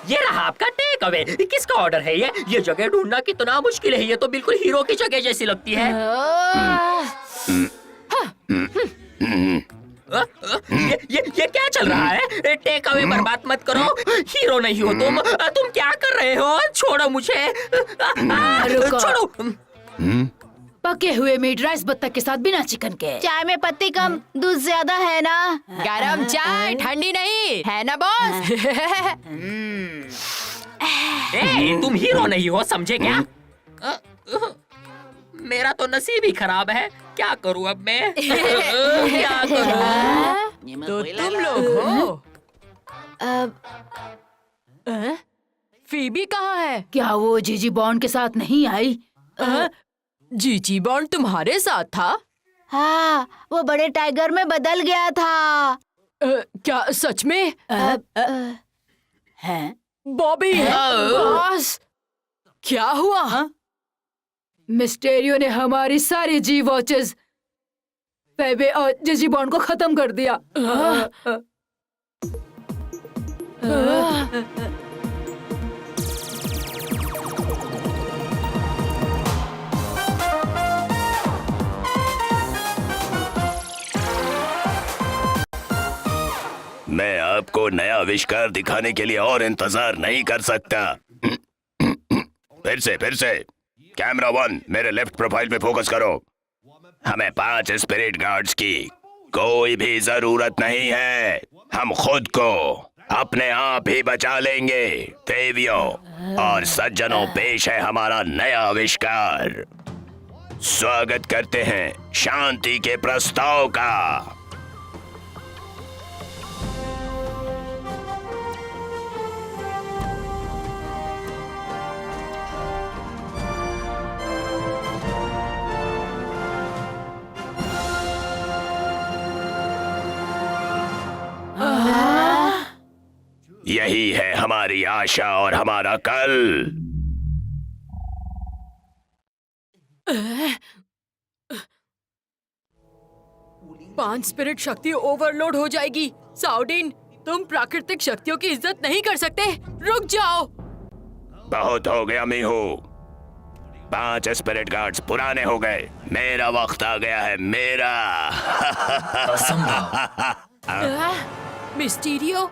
ये रहा आपका टेक अवे। किसका ऑर्डर है ये जगह ढूंढना कितना मुश्किल है। ये तो बिल्कुल हीरो की जगह जैसी लगती है। ये क्या चल रहा है? टेक अवे बर्बाद मत करो। हीरो नहीं हो तुम क्या कर रहे हो? छोड़ो मुझे। छोड़ो। पके हुए मीट राइस बत्तख के साथ बिना चिकन के। चाय में पत्ती कम, दूध ज्यादा है ना? गरम चाय, ठंडी नहीं है ना बॉस? तुम हीरो नहीं हो, समझे क्या? मेरा तो नसीब ही खराब है। क्या करूं अब मैं? क्या करूं? तो तुम लोग हो? फीबी कहाँ है? क्या वो जीजी बॉन्ड के साथ नहीं आई? जीजी बॉन्ड तुम्हारे साथ था? हाँ, वो बड़े टाइगर में बदल गया था। क्या सच में? हैं? बॉबी बॉस, क्या हुआ? मिस्टेरियो ने हमारी सारी जी वॉचेस, फेबे और जीजी बॉन्ड को खत्म कर दिया। मैं आपको नया आविष्कार दिखाने के लिए और इंतजार नहीं कर सकता। फिर से कैमरा 1 मेरे लेफ्ट प्रोफाइल पे फोकस करो। हमें 5 स्पिरिट गार्ड्स की कोई भी जरूरत नहीं है, हम खुद को अपने आप ही बचा लेंगे। देवियों और सज्जनों, पेश है हमारा नया आविष्कार। स्वागत करते हैं शांति के प्रस्ताव का। यही है हमारी आशा और हमारा कल। पांच स्पिरिट शक्ति ओवरलोड हो जाएगी। साउडीन, तुम प्राकृतिक शक्तियों की इज्जत नहीं कर सकते, रुक जाओ। बहुत हो गया मीहू, 5 स्पिरिट गार्ड्स पुराने हो गए, मेरा वक्त आ गया है, मेरा। मिस्टीरियो,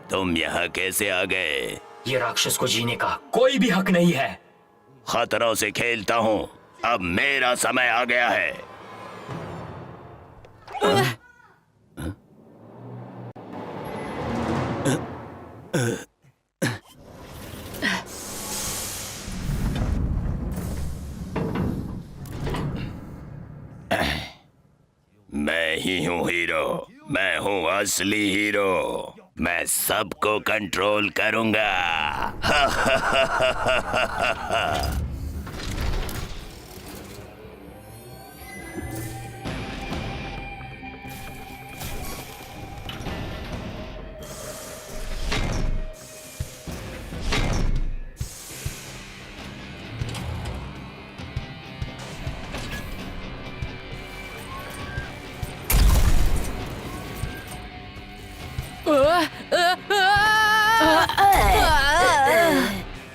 तुम यहाँ कैसे आ गए? ये राक्षस को जीने का कोई भी हक नहीं है। खतरों से खेलता हूँ, अब मेरा समय आ गया है। मैं ही हूँ हीरो, मैं हूँ असली हीरो, मैं सबको कंट्रोल करूंगा।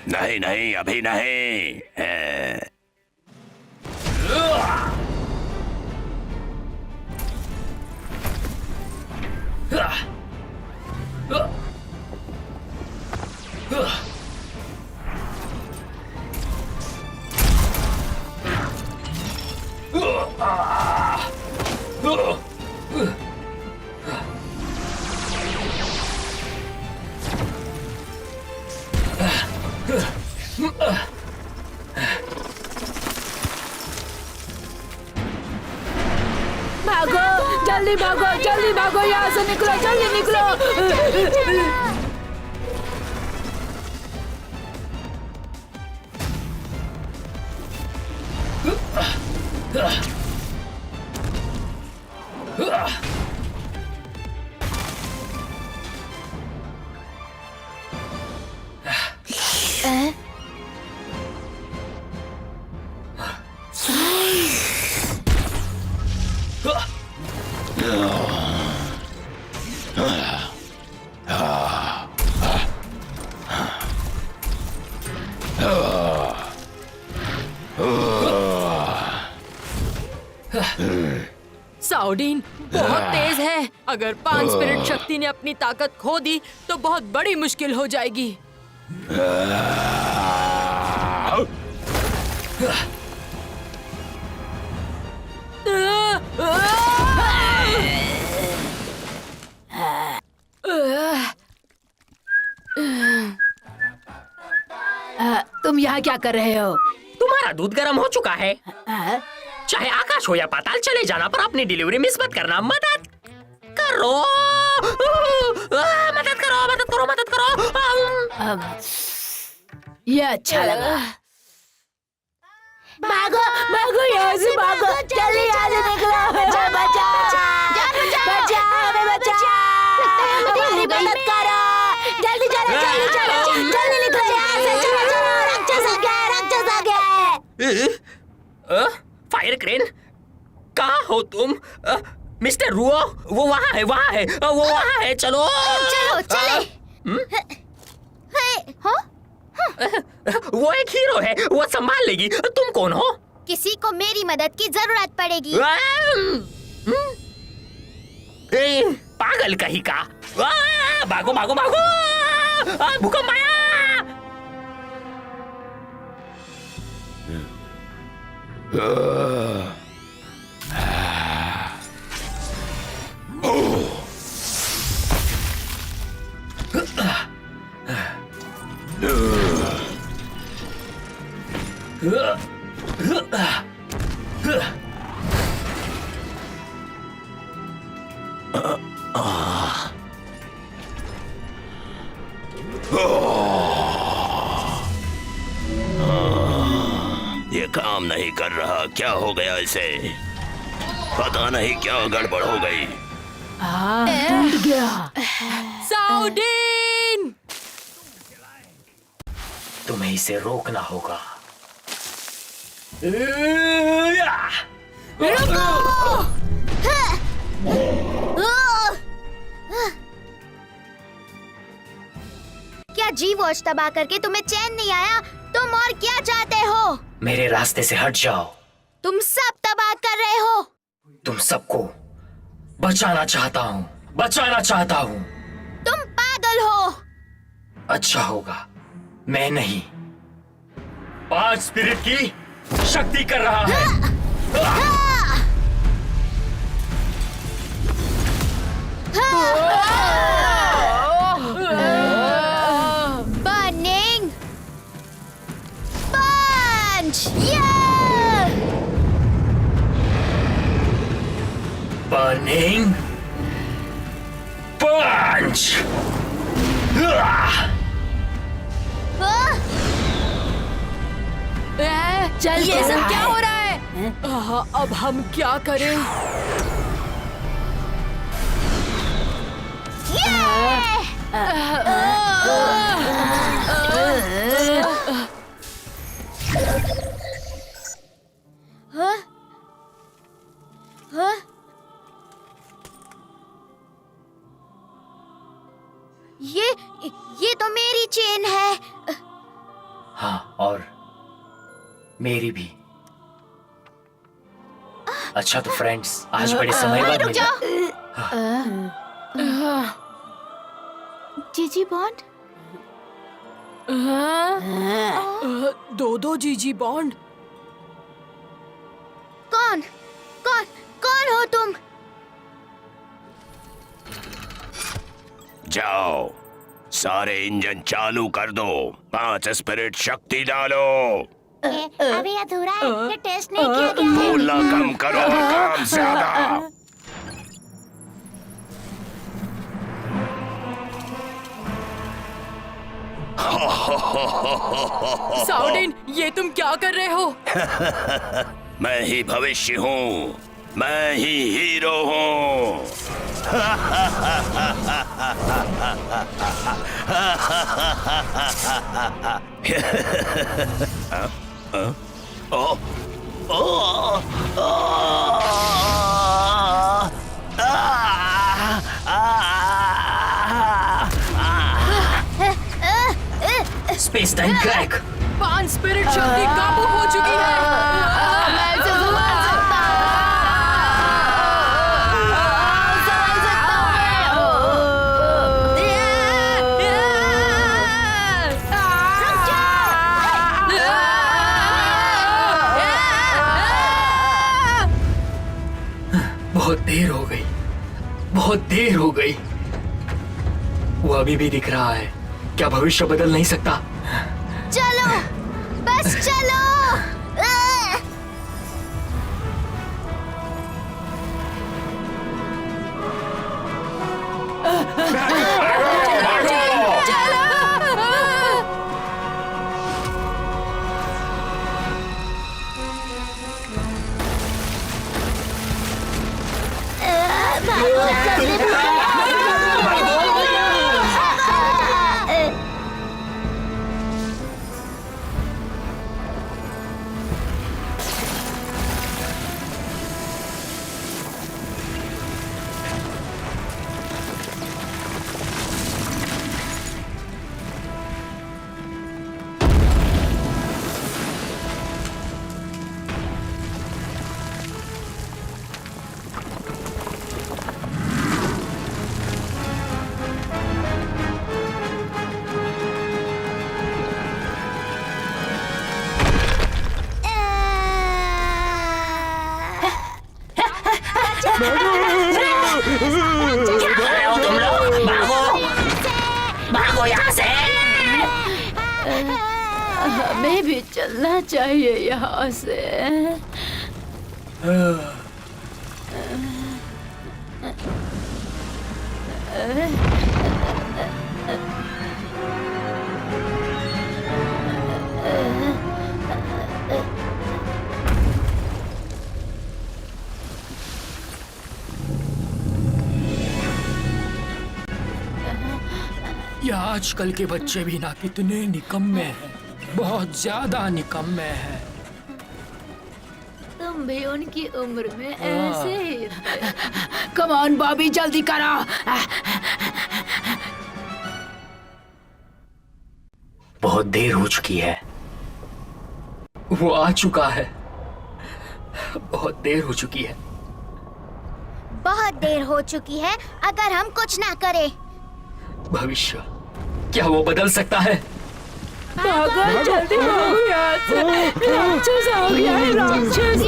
नहीं नहीं, अभी नहीं। भागो, जल्दी भागो, जल्दी भागो, यहाँ से निकलो, जल्दी निकलो। साउडीन बहुत तेज है। अगर 5 स्पिरिट शक्ति ने अपनी ताकत खो दी तो बहुत बड़ी मुश्किल हो जाएगी। तुम यहाँ क्या कर रहे हो? तुम्हारा दूध गर्म हो चुका है। चाहे आकाश हो या पाताल, चले जाना पर अपनी डिलीवरी मिस मत करना। मदद करो, मदद करो, मदद करो, मदद करो। ये अच्छा लगा। भागो भागो, यहाँ से भागो, जल्दी यहाँ से निकलो। बचाओ बचाओ, हमें बचाओ, हमारी मदद करो। जल्दी चलो, जल्दी चलो, जल्दी निकलो यहाँ से। चलो चलो, राक्षस आ गया, राक्षस आ गया। फायर क्रेन, कहाँ हो तुम? मिस्टर रुओ, वो वहाँ है, वहाँ है, वो वहाँ है। चलो चलो चले। वो एक हीरो है, वो संभाल लेगी। तुम कौन हो? किसी को मेरी मदद की जरूरत पड़ेगी। पागल कहीं का। भागो भागो भागो, भूकंप आया। ये काम नहीं कर रहा, क्या हो गया इसे? पता नहीं क्या गड़बड़ हो गई। टूट गया। साउडीन! तुम्हें इसे रोकना होगा। क्या जी वॉच तबाह करके तुम्हें चैन नहीं आया? तुम और क्या चाहते हो? मेरे रास्ते से हट जाओ। तुम सब तबाह कर रहे हो। तुम सबको बचाना चाहता हूँ, बचाना चाहता हूँ। तुम पागल हो। अच्छा होगा मैं नहीं, 5 स्पिरिट की शक्ति कर रहा है। बर्निंग पंच! बर्निंग पंच! चल, ये सब क्या हो रहा है? अब हम क्या करें? ये तो मेरी चेन है। हाँ, और मेरी भी। अच्छा तो फ्रेंड्स, आज बड़े समय बाद रुक जाओ। जीजी बॉन्ड? दो जीजी बॉन्ड। कौन कौन कौन हो तुम? जाओ, सारे इंजन चालू कर दो, 5 स्पिरिट शक्ति डालो। अभी अधूरा है, ये टेस्ट नहीं किया गया है। बोलना कम करो और काम ज्यादा। साउडीन, ये तुम क्या कर रहे हो? मैं ही भविष्य हूँ, मैं ही हीरो हूँ। Space time crack. 5 स्पिरिट शक्ति काबू हो चुकी है। मैं इसे संभाल सकता बहुत देर हो गई, बहुत देर हो गई। वो अभी भी दिख रहा है। क्या भविष्य बदल नहीं सकता? चलो, बस चलो। यहाँ से। हमें भी चलना चाहिए यहाँ से। ये आजकल के बच्चे भी ना कितने निकम्मे हैं, बहुत ज्यादा निकम्मे हैं। तुम भी उनकी उम्र में ऐसे ही थे। कम ऑन बॉबी, जल्दी करो। बहुत देर हो चुकी है, वो आ चुका है। बहुत देर हो चुकी है। बहुत देर हो चुकी है अगर हम कुछ ना करें। भविष्य क्या वो बदल सकता है? जल्दी भागो यहाँ से। राक्षस आ गया है, राक्षस।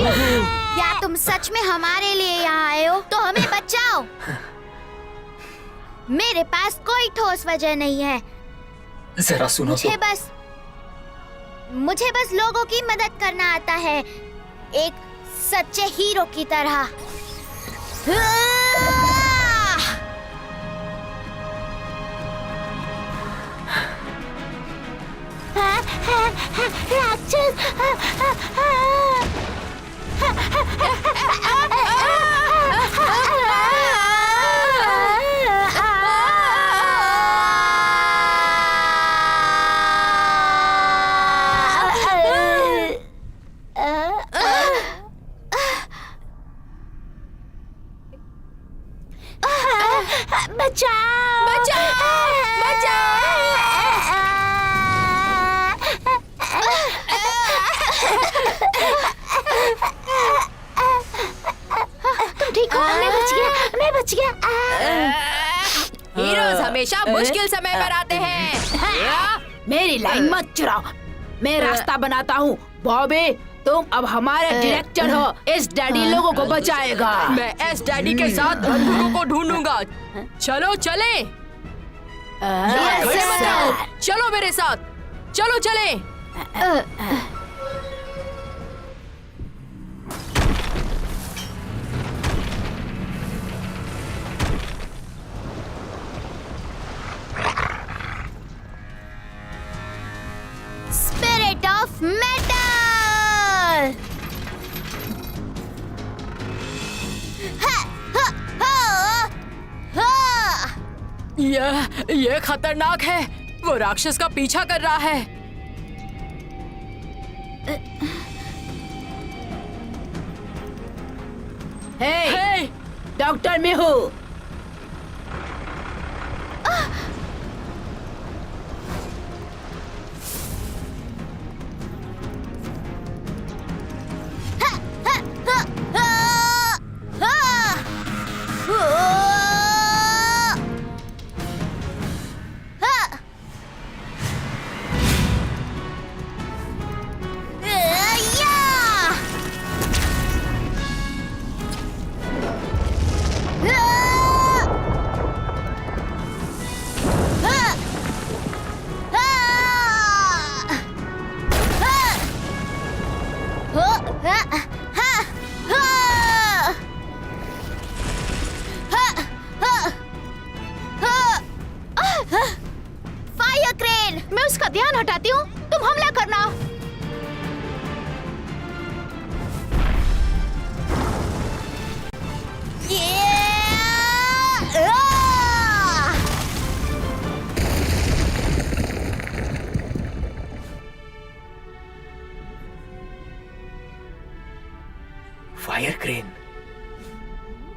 क्या तुम सच में हमारे लिए यहाँ आए हो? तो हमें बचाओ। मेरे पास कोई ठोस वजह नहीं है। जरा सुनो तो। मुझे बस लोगों की मदद करना आता है, एक सच्चे हीरो की तरह। हीरोज हमेशा मुश्किल समय पर आते हैं। मेरी लाइन मत चुराओ, मैं रास्ता बनाता हूँ। बॉबी, तुम अब हमारे डायरेक्टर हो। इस डैडी लोगों को बचाएगा। मैं इस डैडी के साथ बंदूकों को ढूंढूंगा। चलो चले। खड़े मत रहो। चलो मेरे साथ, चलो चले। Spirit of metal. ये खतरनाक है। वो राक्षस का पीछा कर रहा है। हे, डॉक्टर मैं हूँ। Fire crane. मैं उसका ध्यान हटाती हूँ, तुम हमला करना। Fire crane.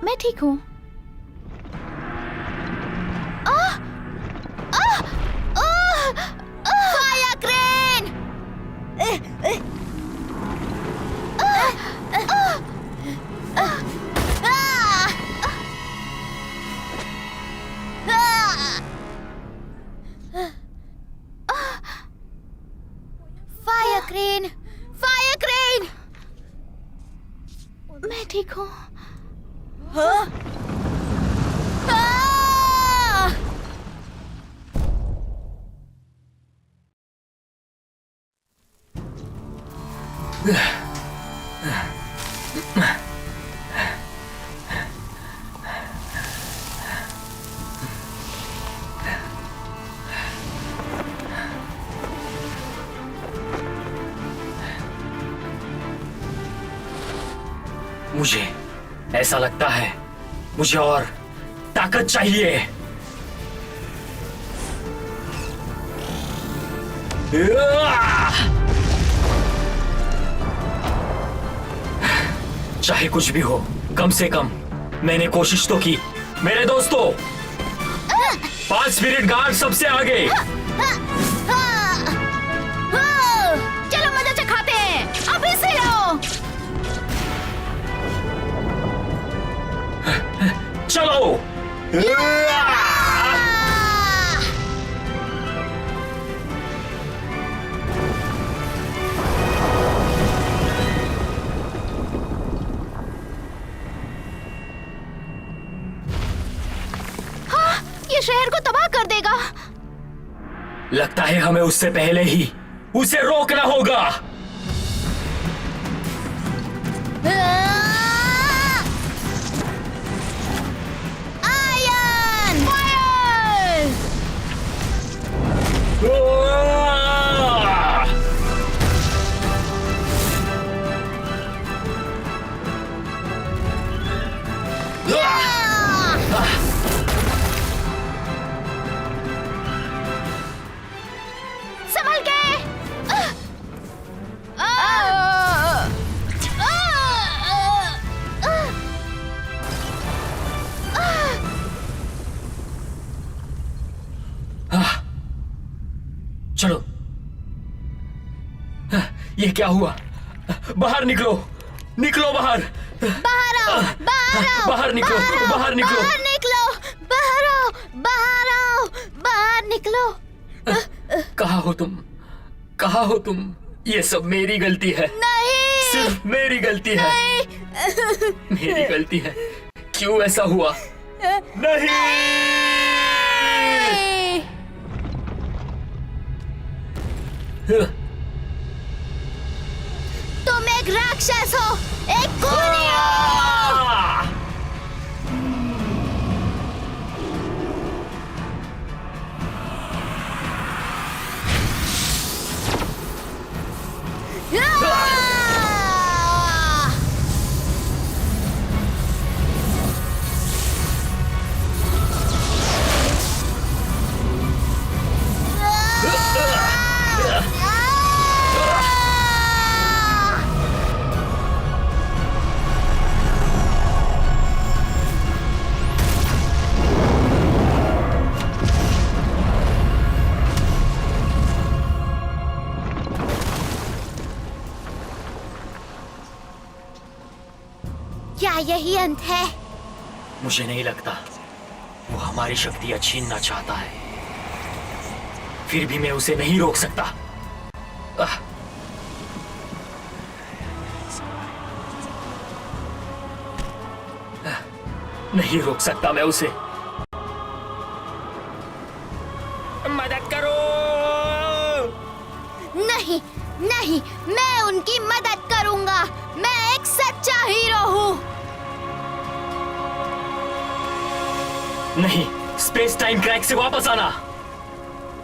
मैं ठीक हूँ। Fire crane. Fire crane, fire crane. मैं ठीक हूँ। हाँ? 啊 मुझे ऐसा लगता है मुझे और ताकत चाहिए। चाहे कुछ भी हो, कम से कम मैंने कोशिश तो की। मेरे दोस्तों, 5 स्पिरिट गार्ड सबसे आगे। चलो मजा चखाते हैं, अभी से लो। चलो। ये शहर को तबाह कर देगा। लगता है हमें उससे पहले ही उसे रोकना होगा। Ion fire. संभल के। चलो। ये क्या हुआ? बाहर निकलो, निकलो बाहर। बाहर आओ, बाहर आओ, बाहर निकलो, बाहर निकलो। बाहर निकलो, बाहर आओ, बाहर आओ, बाहर निकलो। कहाँ हो तुम? कहाँ हो तुम? ये सब मेरी गलती है। नहीं, सिर्फ मेरी गलती है। मेरी गलती है। क्यों ऐसा हुआ? नहीं। तुम एक राक्षस हो, एक खूनी हो। क्या यही अंत है? मुझे नहीं लगता वो हमारी शक्तियां छीनना चाहता है। फिर भी मैं उसे नहीं रोक सकता। नहीं रोक सकता मैं उसे। मदद करो। नहीं, नहीं, मैं उनकी मदद करूंगा। मैं एक सच्चा हीरो हूँ। नहीं, स्पेस टाइम क्रैक से वापस आना।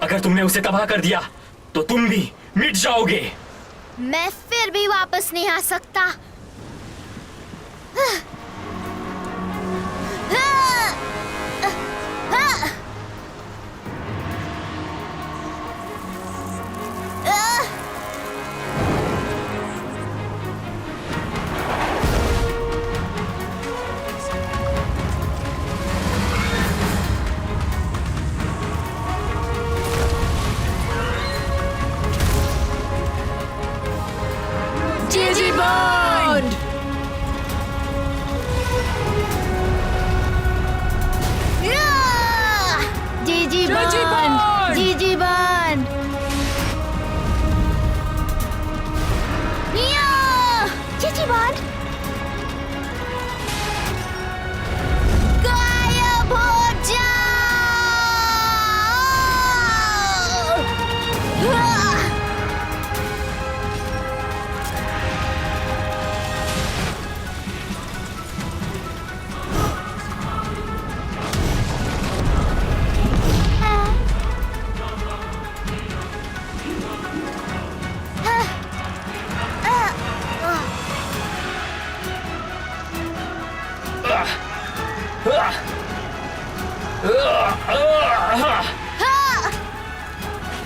अगर तुमने उसे तबाह कर दिया तो तुम भी मिट जाओगे। मैं फिर भी वापस नहीं आ सकता। जीजी बॉन्ड। जीजी बॉन्ड, जीजी बॉन्ड। जीजी बॉन्ड गायब हो जाओ।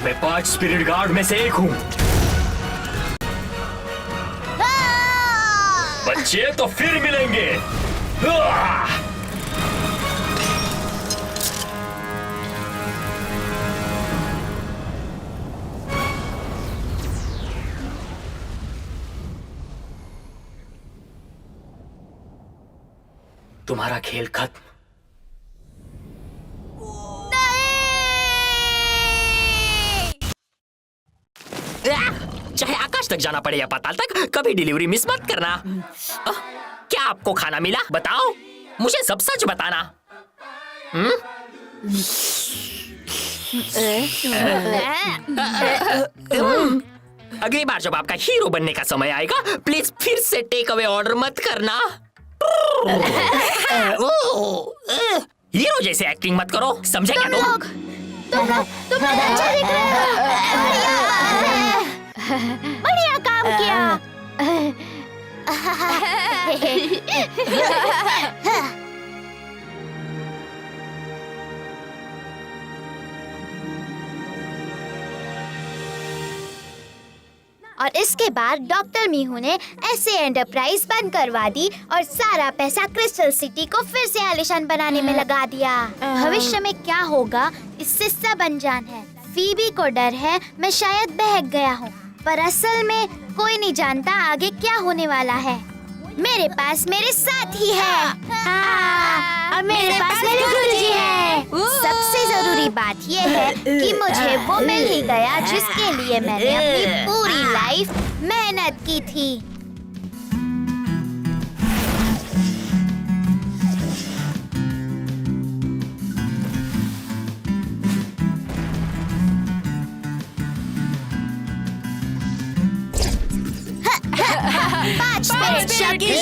मैं 5 स्पिरिट गार्ड में से एक हूँ। बच्चे तो फिर मिलेंगे। तुम्हारा खेल खत्म। चाहे आकाश तक जाना पड़े या पाताल तक, कभी डिलीवरी मिस मत करना। क्या आपको खाना मिला? बताओ, मुझे सब सच बताना। अगली बार जब आपका हीरो बनने का समय आएगा, प्लीज फिर से टेक अवे ऑर्डर मत करना। हीरो जैसे एक्टिंग मत करो, समझे क्या तुम? तुम अच्छा दिख रहे हो। बढ़िया काम किया। और इसके बाद डॉक्टर मीहू ने ऐसे एंटरप्राइज बंद करवा दी और सारा पैसा क्रिस्टल सिटी को फिर से आलीशान बनाने में लगा दिया। भविष्य में क्या होगा इससे सब अनजान है। फीबी को डर है मैं शायद बहक गया हूँ, पर असल में कोई नहीं जानता आगे क्या होने वाला है। मेरे पास मेरे साथी है और मेरे पास मेरे गुरुजी है। सबसे जरूरी बात ये है कि मुझे वो मिल ही गया जिसके लिए मैंने अपनी पूरी लाइफ मेहनत की थी। पांच मिनट शक्ति